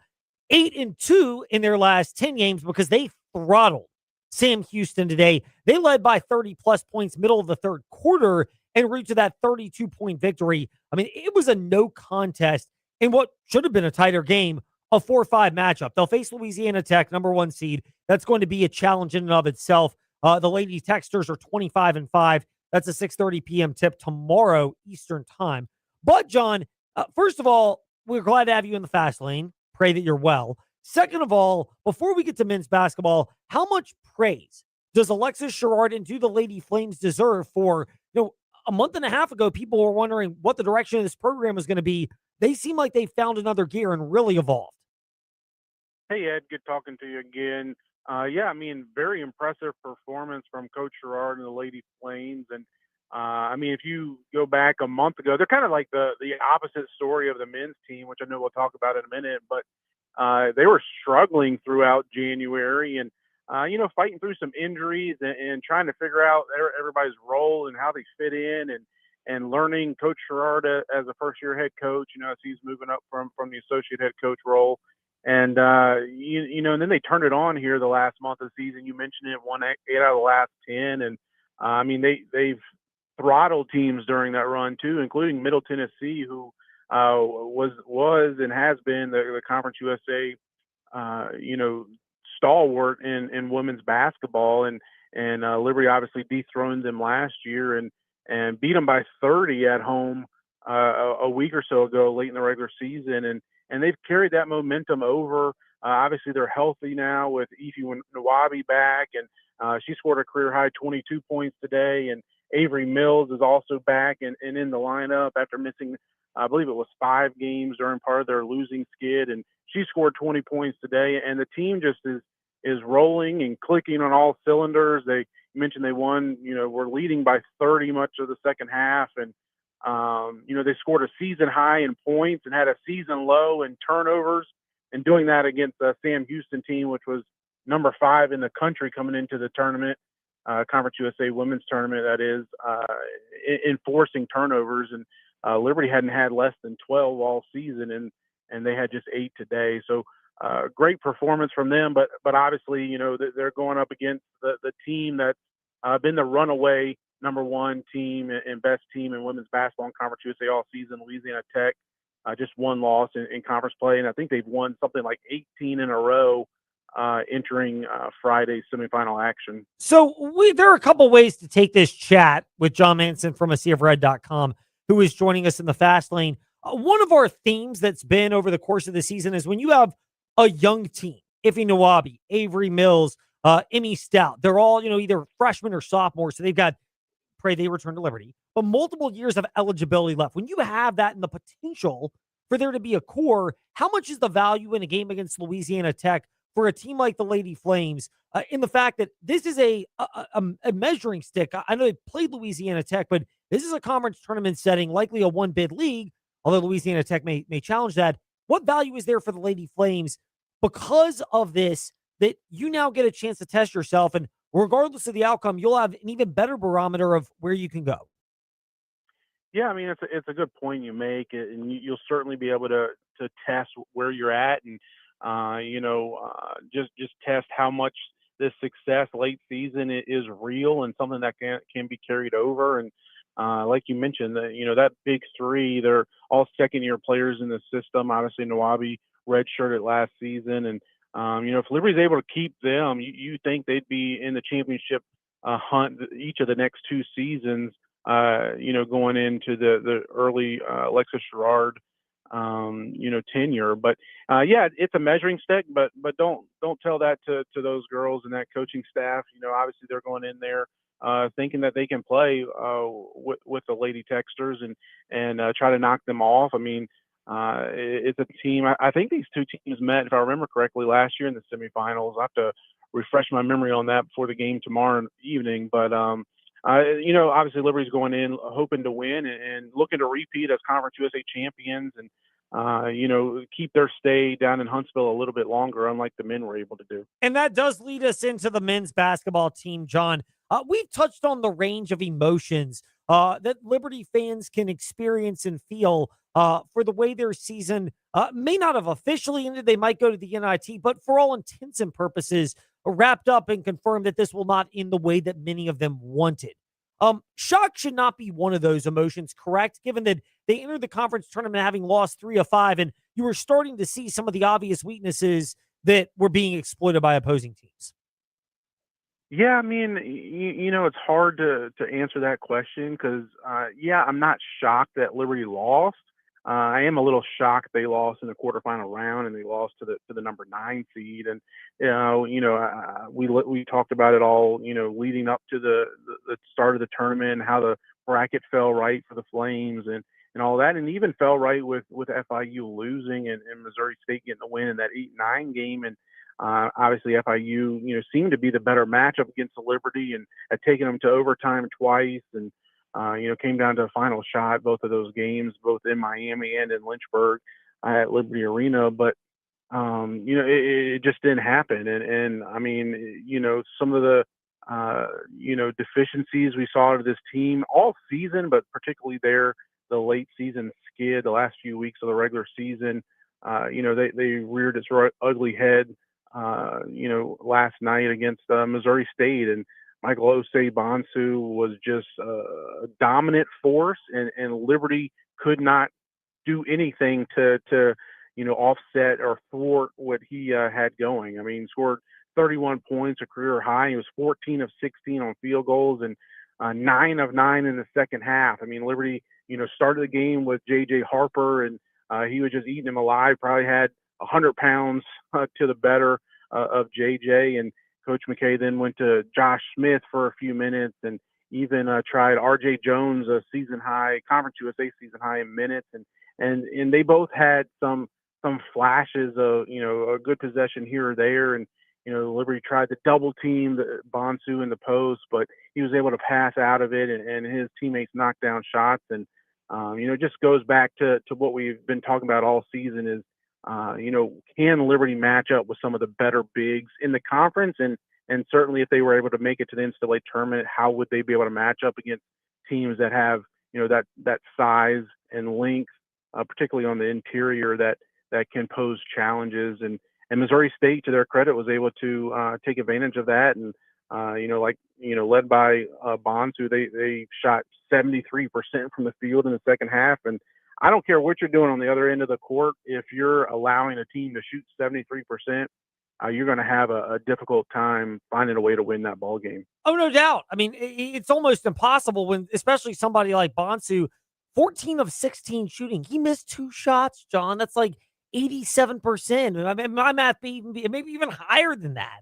8-2 in their last 10 games because they throttled Sam Houston today. They led by 30-plus points middle of the third quarter and reached to that 32-point victory. I mean, it was a no contest in what should have been a tighter game, a 4-5 matchup. They'll face Louisiana Tech, number 1 seed. That's going to be a challenge in and of itself. The Lady Techsters are 25-5. That's a 6:30 p.m. tip tomorrow Eastern time. But, John, first of all, we're glad to have you in the Fast Lane. Pray that you're well. Second of all, before we get to men's basketball, how much praise does Alexis Sherrard and do the Lady Flames deserve for, a month and a half ago, people were wondering what the direction of this program was going to be. They seem like they found another gear and really evolved. Hey, Ed, good talking to you again. Very impressive performance from Coach Sherrard and the Lady Flames. And, if you go back a month ago, they're kind of like the opposite story of the men's team, which I know we'll talk about in a minute. But they were struggling throughout January and, fighting through some injuries and trying to figure out everybody's role and how they fit in and learning Coach Sherrard as a first-year head coach, as he's moving up from the associate head coach role. And, and then they turned it on here the last month of the season. You mentioned it, won 8 out of the last 10. And, they've throttled teams during that run, too, including Middle Tennessee, who was and has been the Conference USA, stalwart in women's basketball. And Liberty obviously dethroned them last year and beat them by 30 at home a week or so ago, late in the regular season. And they've carried that momentum over. Obviously, they're healthy now with Ife Nawabi back, and she scored a career-high 22 points today. And Avery Mills is also back and in the lineup after missing, I believe it was 5 games during part of their losing skid. And she scored 20 points today. And the team just is rolling and clicking on all cylinders. They mentioned they won, were leading by 30 much of the second half. And, they scored a season high in points and had a season low in turnovers, and doing that against the Sam Houston team, which was number 5 in the country coming into the tournament, Conference USA Women's Tournament, that is, enforcing turnovers. And Liberty hadn't had less than 12 all season, and they had just 8 today. So great performance from them. But obviously, you know, they're going up against the team that's been the runaway #1 team and best team in women's basketball in Conference USA all season, Louisiana Tech. Just one loss in conference play, and I think they've won something like 18 in a row entering Friday's semifinal action. So there are a couple ways to take this chat with John Manson from AseaofRed.com, who is joining us in the fast lane. One of our themes that's been over the course of the season is when you have a young team, Iffy Nawabi, Avery Mills, Emmy Stout, they're all, you know, either freshmen or sophomores, so they've got, pray they return to Liberty, but multiple years of eligibility left. When you have that and the potential for there to be a core, how much is the value in a game against Louisiana Tech for a team like the Lady Flames, in the fact that this is a measuring stick? I know they played Louisiana Tech, but this is a conference tournament setting, likely a one-bid league, although Louisiana Tech may challenge that. What value is there for the Lady Flames because of this, that you now get a chance to test yourself, and regardless of the outcome, you'll have an even better barometer of where you can go? Yeah, I mean, it's a good point you make, and you'll certainly be able to test where you're at, and just test how much this success late season is real and something that can be carried over. And like you mentioned, that big three, they're all second-year players in the system. Obviously, Nawabi redshirted last season, and if Liberty's able to keep them, you think they'd be in the championship hunt each of the next 2 seasons. Going into the early Alexis Sherrard, tenure. But yeah, it's a measuring stick. But don't tell that to those girls and that coaching staff. Obviously they're going in there thinking that they can play with the Lady Texters and try to knock them off. I mean, it's a team. I think these 2 teams met, if I remember correctly, last year in the semifinals. I have to refresh my memory on that before the game tomorrow evening. But obviously Liberty's going in hoping to win and looking to repeat as Conference USA champions and, keep their stay down in Huntsville a little bit longer, unlike the men were able to do. And that does lead us into the men's basketball team, John. We've touched on the range of emotions that Liberty fans can experience and feel for the way their season may not have officially ended. They might go to the NIT, but for all intents and purposes, wrapped up and confirmed that this will not end the way that many of them wanted. Shock should not be one of those emotions, correct? Given that they entered the conference tournament having lost 3 of 5, and you were starting to see some of the obvious weaknesses that were being exploited by opposing teams. Yeah, I mean, it's hard to answer that question because, I'm not shocked that Liberty lost. I am a little shocked they lost in the quarterfinal round and they lost to the number 9 seed. And we talked about it all, leading up to the start of the tournament, how the bracket fell right for the Flames and all that, and even fell right with FIU losing and Missouri State getting the win in that 8-9 game. And obviously FIU, seemed to be the better matchup against the Liberty and had taken them to overtime twice and, came down to a final shot, both of those games, both in Miami and in Lynchburg at Liberty Arena. But, it just didn't happen. And I mean, some of the, deficiencies we saw out of this team all season, but particularly the late season skid, the last few weeks of the regular season, they reared its ugly head, last night against Missouri State. And Michael Osei-Bonsu was just a dominant force, and Liberty could not do anything to offset or thwart what he had going. I mean, scored 31 points, a career high. He was 14 of 16 on field goals and 9 of 9 in the second half. I mean, Liberty, started the game with J.J. Harper, and he was just eating him alive. Probably had 100 pounds to the better of J.J. And Coach McKay then went to Josh Smith for a few minutes and even tried R.J. Jones, a season high, Conference USA season high in minutes. And they both had some flashes of, a good possession here or there. And, Liberty tried to double team Bonsu in the post, but he was able to pass out of it and his teammates knocked down shots. And, it just goes back to what we've been talking about all season is, can Liberty match up with some of the better bigs in the conference? And certainly if they were able to make it to the NCAA tournament, how would they be able to match up against teams that have, that size and length, particularly on the interior that can pose challenges. And and Missouri State, to their credit, was able to take advantage of that. And led by Bonsu, they shot 73% from the field in the second half. And I don't care what you're doing on the other end of the court. If you're allowing a team to shoot 73%, you're going to have a difficult time finding a way to win that ball game. Oh, no doubt. I mean, it's almost impossible when, especially somebody like Bonsu, 14 of 16 shooting. He missed 2 shots, John. That's like 87%. I mean, my math maybe even higher than that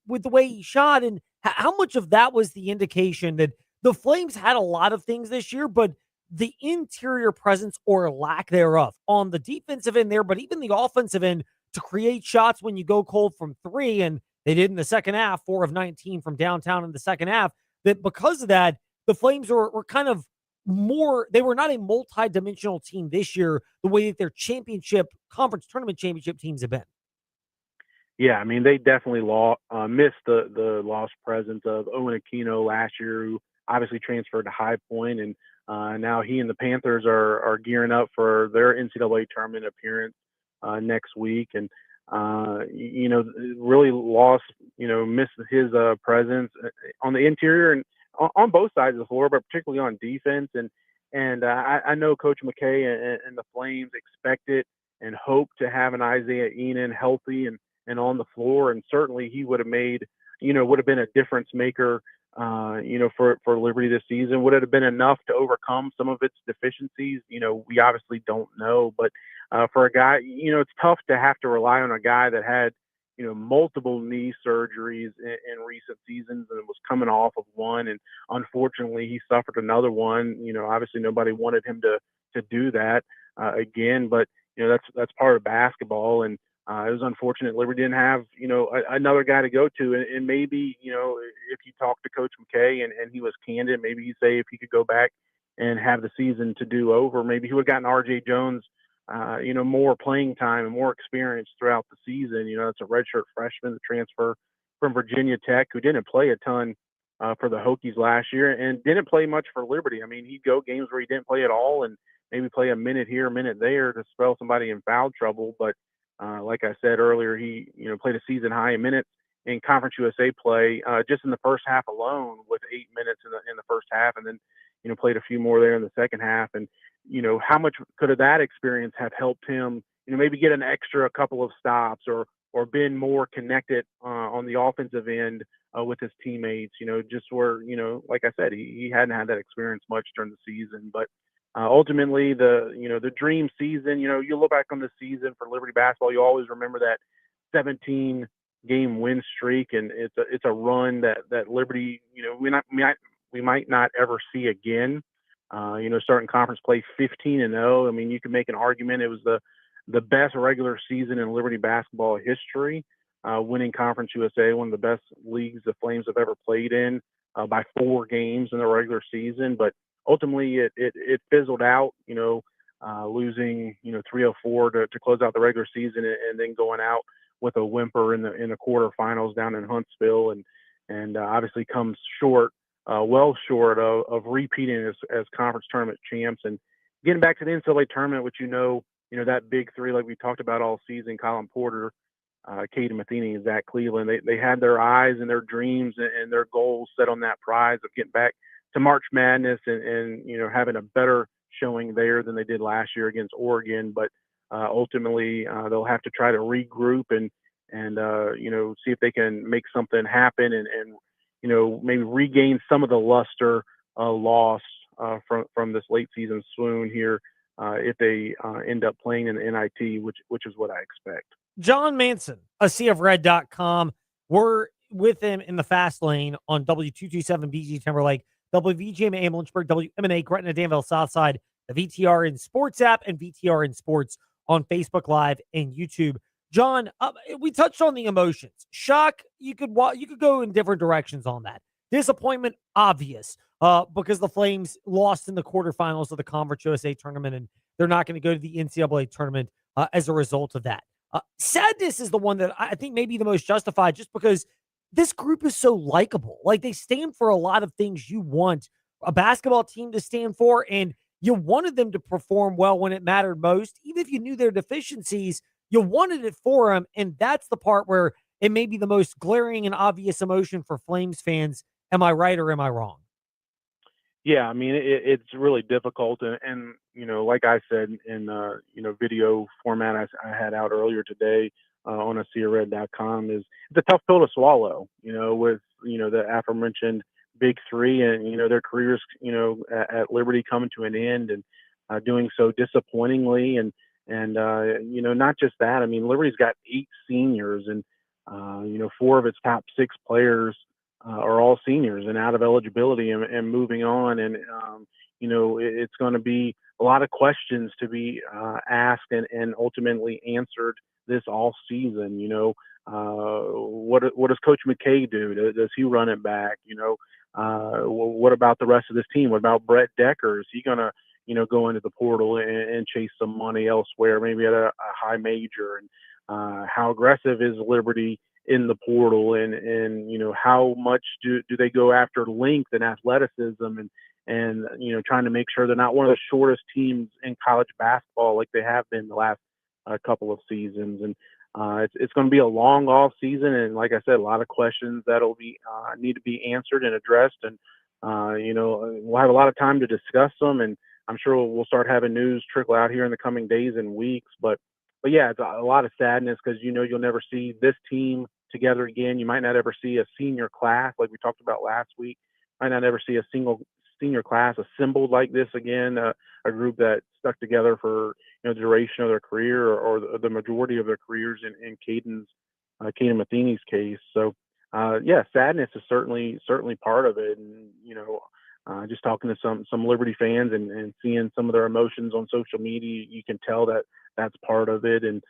with the way he shot. And how much of that was the indication that the Flames had a lot of things this year, but the interior presence or lack thereof on the defensive end there, but even the offensive end to create shots when you go cold from 3, and they did in the second half, 4 of 19 from downtown in the second half, that because of that, the Flames were kind of more, they were not a multi-dimensional team this year the way that their conference tournament championship teams have been. Yeah, I mean, they definitely missed the lost presence of Owen Aquino last year, who obviously transferred to High Point, and now he and the Panthers are gearing up for their NCAA tournament appearance next week, and really missed his presence on the interior and on both sides of the floor, but particularly on defense. And I know Coach McKay and the Flames expected and hoped to have an Isaiah Enan healthy and on the floor, and certainly he would have been a difference maker, for Liberty this season. Would it have been enough to overcome some of its deficiencies? We obviously don't know, but for a guy, it's tough to have to rely on a guy that had, multiple knee surgeries in recent seasons and was coming off of one. And unfortunately he suffered another one. Obviously nobody wanted him to do that again, but that's part of basketball. And it was unfortunate Liberty didn't have, another guy to go to. And maybe, if you talk to Coach McKay and he was candid, maybe he'd say if he could go back and have the season to do over, maybe he would have gotten RJ Jones, more playing time and more experience throughout the season. It's a redshirt freshman, the transfer from Virginia Tech, who didn't play a ton for the Hokies last year and didn't play much for Liberty. I mean, he'd go games where he didn't play at all and maybe play a minute here, a minute there to spell somebody in foul trouble. But like I said earlier, he played a season high in minutes in Conference USA play just in the first half alone, with 8 minutes in the first half, and then played a few more there in the second half. And how much could that experience have helped him maybe get an extra couple of stops or been more connected on the offensive end with his teammates, just where like I said, he hadn't had that experience much during the season. But ultimately, the dream season, you look back on the season for Liberty basketball, you always remember that 17 game win streak, and it's a run that Liberty, we might not ever see again. Starting conference play 15-0. I mean, you can make an argument it was the best regular season in Liberty basketball history, winning Conference USA, one of the best leagues the Flames have ever played in, by 4 games in the regular season. But ultimately it fizzled out, losing 304 to close out the regular season, and then going out with a whimper in the quarterfinals down in Huntsville, and obviously comes short, well short of repeating as conference tournament champs and getting back to the NCAA tournament, which that big three like we talked about all season, Colin Porter, Caden Matheny, and Zach Cleveland. They had their eyes and their dreams and their goals set on that prize of getting back to March Madness and having a better showing there than they did last year against Oregon. But ultimately they'll have to try to regroup and see if they can make something happen and maybe regain some of the luster lost from this late season swoon here if they end up playing in the NIT, which is what I expect. John Manson, a seaofred.com. We're with him in the fast lane on W227 BG Timberlake, WVGM Am Lynchburg, WMNA Gretna Danville Southside, the VTRN Sports app, and VTRN Sports on Facebook Live and YouTube. John, we touched on the emotions. Shock, you could go in different directions on that. Disappointment, obvious, because the Flames lost in the quarterfinals of the Conference USA tournament, and they're not going to go to the NCAA tournament as a result of that. Sadness is the one that I think may be the most justified, just because this group is so likable. Like, they stand for a lot of things you want a basketball team to stand for, and you wanted them to perform well when it mattered most. Even if you knew their deficiencies, You wanted it for him, and that's the part where it may be the most glaring and obvious emotion for Flames fans. Am I right or am I wrong? Yeah, I mean it's really difficult, and like I said in video format I had out earlier today on ASeaRed.com is it's a tough pill to swallow. With the aforementioned big three, and their careers at Liberty coming to an end, and doing so disappointingly, and not just that. I mean, Liberty's got 8 seniors, and 4 of its top 6 players are all seniors and out of eligibility and moving on. And, it's going to be a lot of questions to be asked and ultimately answered this all season. What does Coach McKay do? Does he run it back? What about the rest of this team? What about Brett Decker? Is he going to, go into the portal and chase some money elsewhere, maybe at a high major? And how aggressive is Liberty in the portal, and how much do they go after length and athleticism, and trying to make sure they're not one of the shortest teams in college basketball like they have been the last couple of seasons. And it's going to be a long off season, and like I said, a lot of questions that'll be need to be answered and addressed, and we'll have a lot of time to discuss them, and I'm sure we'll start having news trickle out here in the coming days and weeks. But yeah, it's a lot of sadness because you'll never see this team together again. You might not ever see a senior class like we talked about last week. Might not ever see a single senior class assembled like this again. A group that stuck together for the duration of their career, or the majority of their careers in Caden Matheny's case. So yeah, sadness is certainly part of it. And just talking to some Liberty fans and seeing some of their emotions on social media, you can tell that that's part of it. And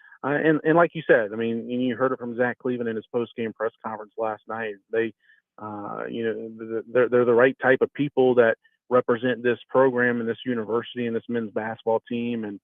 like you said, I mean, you heard it from Zach Cleveland in his post-game press conference last night. They, they're the right type of people that represent this program and this university and this men's basketball team. And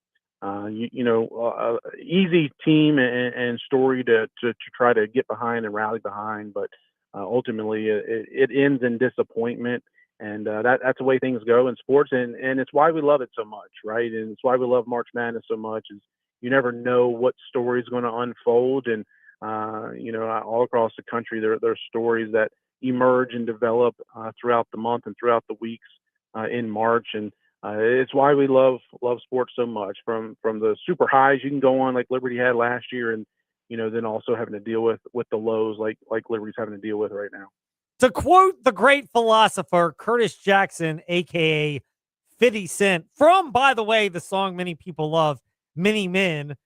easy team and story to try to get behind and rally behind, but ultimately it ends in disappointment. And that's the way things go in sports, and it's why we love it so much, right? And it's why we love March Madness so much, is you never know what story is going to unfold. And all across the country there are stories that emerge and develop throughout the month and throughout the weeks in March. And it's why we love sports so much, from the super highs you can go on like Liberty had last year, and then also having to deal with the lows like Liberty's having to deal with right now. To quote the great philosopher Curtis Jackson, a.k.a. 50 Cent, from, by the way, the song many people love, Many Men,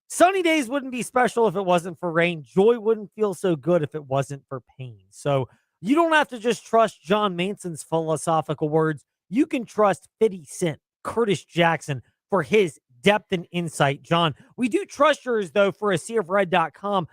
sunny days wouldn't be special if it wasn't for rain. Joy wouldn't feel so good if it wasn't for pain. So you don't have to just trust John Manson's philosophical words. You can trust 50 Cent, Curtis Jackson, for his depth and insight. John, we do trust yours, though, for ASeaRed.com.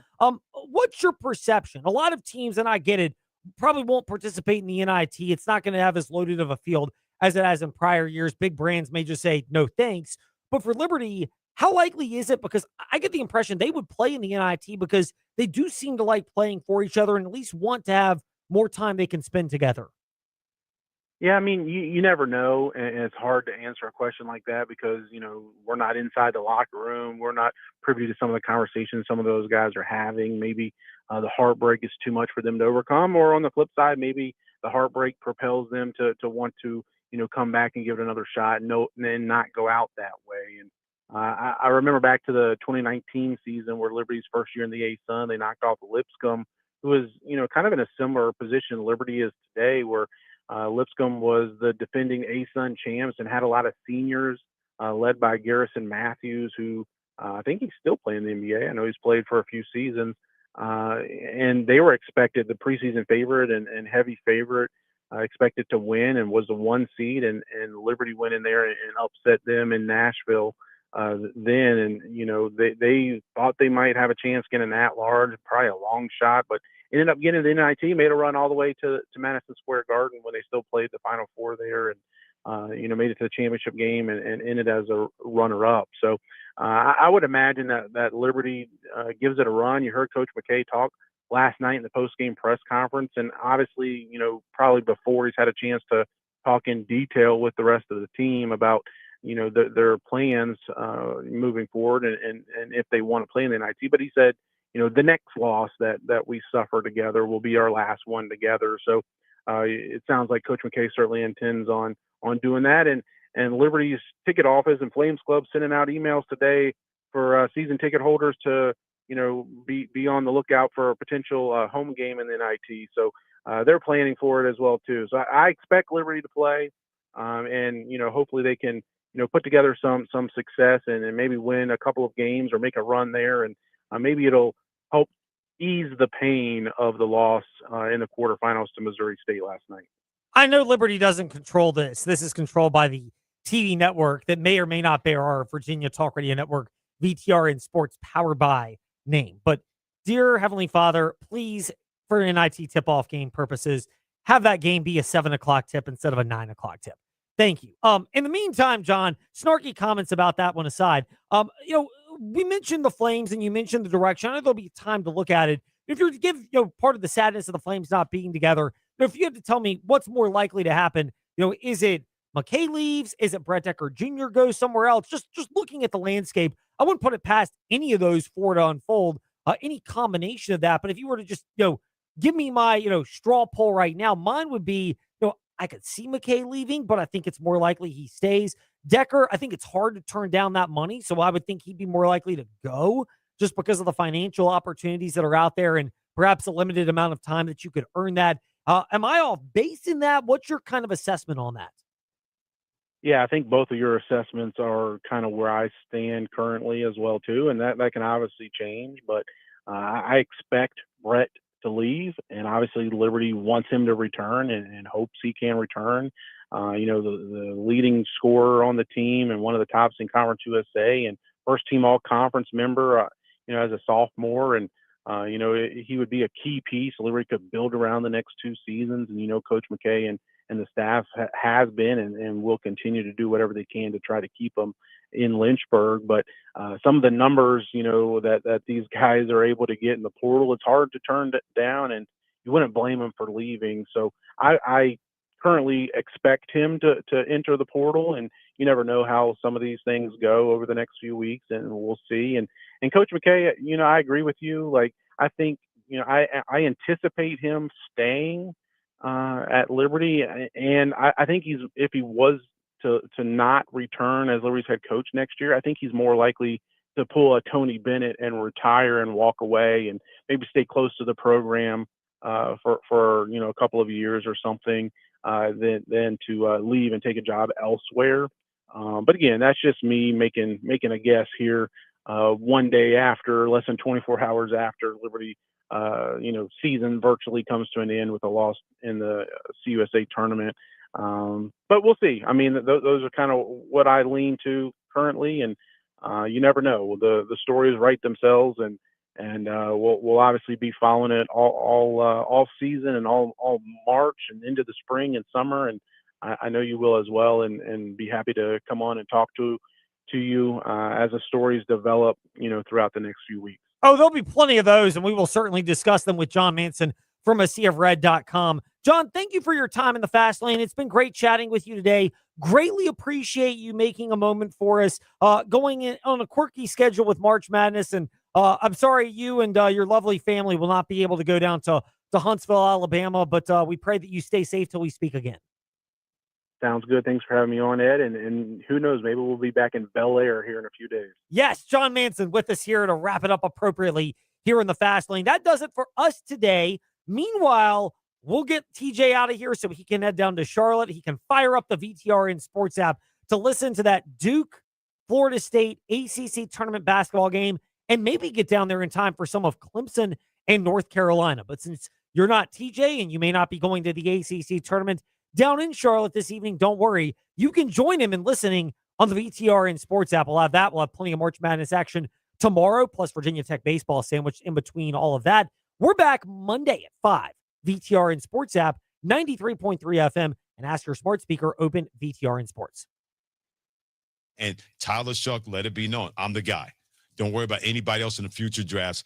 What's your perception? A lot of teams, and I get it, probably won't participate in the NIT. It's not going to have as loaded of a field as it has in prior years. Big brands may just say, no thanks. But for Liberty, how likely is it? Because I get the impression they would play in the NIT because they do seem to like playing for each other and at least want to have more time they can spend together. Yeah, I mean, you never know, and it's hard to answer a question like that because, we're not inside the locker room. We're not privy to some of the conversations some of those guys are having. Maybe the heartbreak is too much for them to overcome, or on the flip side, maybe the heartbreak propels them to want to, come back and give it another shot and not go out that way. And I remember back to the 2019 season where Liberty's first year in the A-Sun, they knocked off Lipscomb, who was, kind of in a similar position Liberty is today, where Lipscomb was the defending A-Sun champs and had a lot of seniors led by Garrison Matthews, who I think he's still playing the NBA. I know he's played for a few seasons. And they were expected, the preseason favorite and heavy favorite, expected to win, and was the 1 seed. And Liberty went in there and upset them in Nashville then. And, they thought they might have a chance getting at large, probably a long shot, but ended up getting the NIT, made a run all the way to Madison Square Garden when they still played the Final Four there, and made it to the championship game and ended as a runner-up. So I would imagine that Liberty gives it a run. You heard Coach McKay talk last night in the post-game press conference, and obviously, probably before he's had a chance to talk in detail with the rest of the team about, their plans moving forward, and if they want to play in the NIT. But he said, the next loss that we suffer together will be our last one together. So it sounds like Coach McKay certainly intends on doing that. And Liberty's ticket office and Flames Club sending out emails today for season ticket holders to be on the lookout for a potential home game in the NIT. So they're planning for it as well too. So I expect Liberty to play, and hopefully they can put together some success and maybe win a couple of games or make a run there, and maybe it'll help ease the pain of the loss in the quarterfinals to Missouri State last night. I know Liberty doesn't control this. This is controlled by the TV network that may or may not bear our Virginia Talk Radio Network VTRN Sports powered by name. But dear Heavenly Father, please, for an NIT tip-off game purposes, have that game be a 7 o'clock tip instead of a 9 o'clock tip. Thank you. In the meantime, John, snarky comments about that one aside, we mentioned the Flames and you mentioned the direction. I know there'll be time to look at it. If you're to give part of the sadness of the Flames not being together, if you had to tell me what's more likely to happen, is it McKay leaves? Is it Brett Decker Jr. goes somewhere else? Just looking at the landscape, I wouldn't put it past any of those four to unfold, any combination of that. But if you were to just, give me my, straw poll right now, mine would be, I could see McKay leaving, but I think it's more likely he stays. Decker, I think it's hard to turn down that money, so I would think he'd be more likely to go just because of the financial opportunities that are out there and perhaps a limited amount of time that you could earn that. Am I off base in that? What's your kind of assessment on that? Yeah, I think both of your assessments are kind of where I stand currently as well too, and that can obviously change. But I expect Brett to leave, and obviously Liberty wants him to return and hopes he can return. The leading scorer on the team and one of the tops in Conference USA and first team all conference member, as a sophomore, and he would be a key piece. Liberty could build around the next two seasons, and Coach McKay and the staff has been and will continue to do whatever they can to try to keep them in Lynchburg. But some of the numbers, that these guys are able to get in the portal, it's hard to turn down, and you wouldn't blame them for leaving. So I currently expect him to enter the portal, and you never know how some of these things go over the next few weeks, and we'll see. And Coach McKay, I agree with you. Like, I think, I anticipate him staying at Liberty, and I think if he was to not return as Liberty's head coach next year, I think he's more likely to pull a Tony Bennett and retire and walk away and maybe stay close to the program for a couple of years or something, than to leave and take a job elsewhere. But again, that's just me making a guess here. One day after, less than 24 hours after Liberty season virtually comes to an end with a loss in the CUSA tournament. But we'll see. I mean, those are kind of what I lean to currently, and you never know. The stories write themselves, and we'll obviously be following it all season and all March and into the spring and summer, and I know you will as well, and be happy to come on and talk to you as the stories develop, throughout the next few weeks. Oh, there'll be plenty of those, and we will certainly discuss them with John Manson from AseaofRed.com. John, thank you for your time in the Fast Lane. It's been great chatting with you today. Greatly appreciate you making a moment for us, going in on a quirky schedule with March Madness. And I'm sorry you and your lovely family will not be able to go down to Huntsville, Alabama, but we pray that you stay safe till we speak again. Sounds good. Thanks for having me on, Ed. And who knows, maybe we'll be back in Bel Air here in a few days. Yes, John Manson with us here to wrap it up appropriately here in the Fast Lane. That does it for us today. Meanwhile, we'll get TJ out of here so he can head down to Charlotte. He can fire up the VTRN Sports app to listen to that Duke, Florida State ACC tournament basketball game and maybe get down there in time for some of Clemson and North Carolina. But since you're not TJ and you may not be going to the ACC tournament down in Charlotte this evening, don't worry. You can join him in listening on the VTRN Sports app. We'll have that. We'll have plenty of March Madness action tomorrow, plus Virginia Tech baseball sandwiched in between all of that. We're back Monday at 5. VTRN Sports app, 93.3 FM, and ask your smart speaker, open VTRN Sports. And Tyler Shuck, let it be known, I'm the guy. Don't worry about anybody else in the future drafts.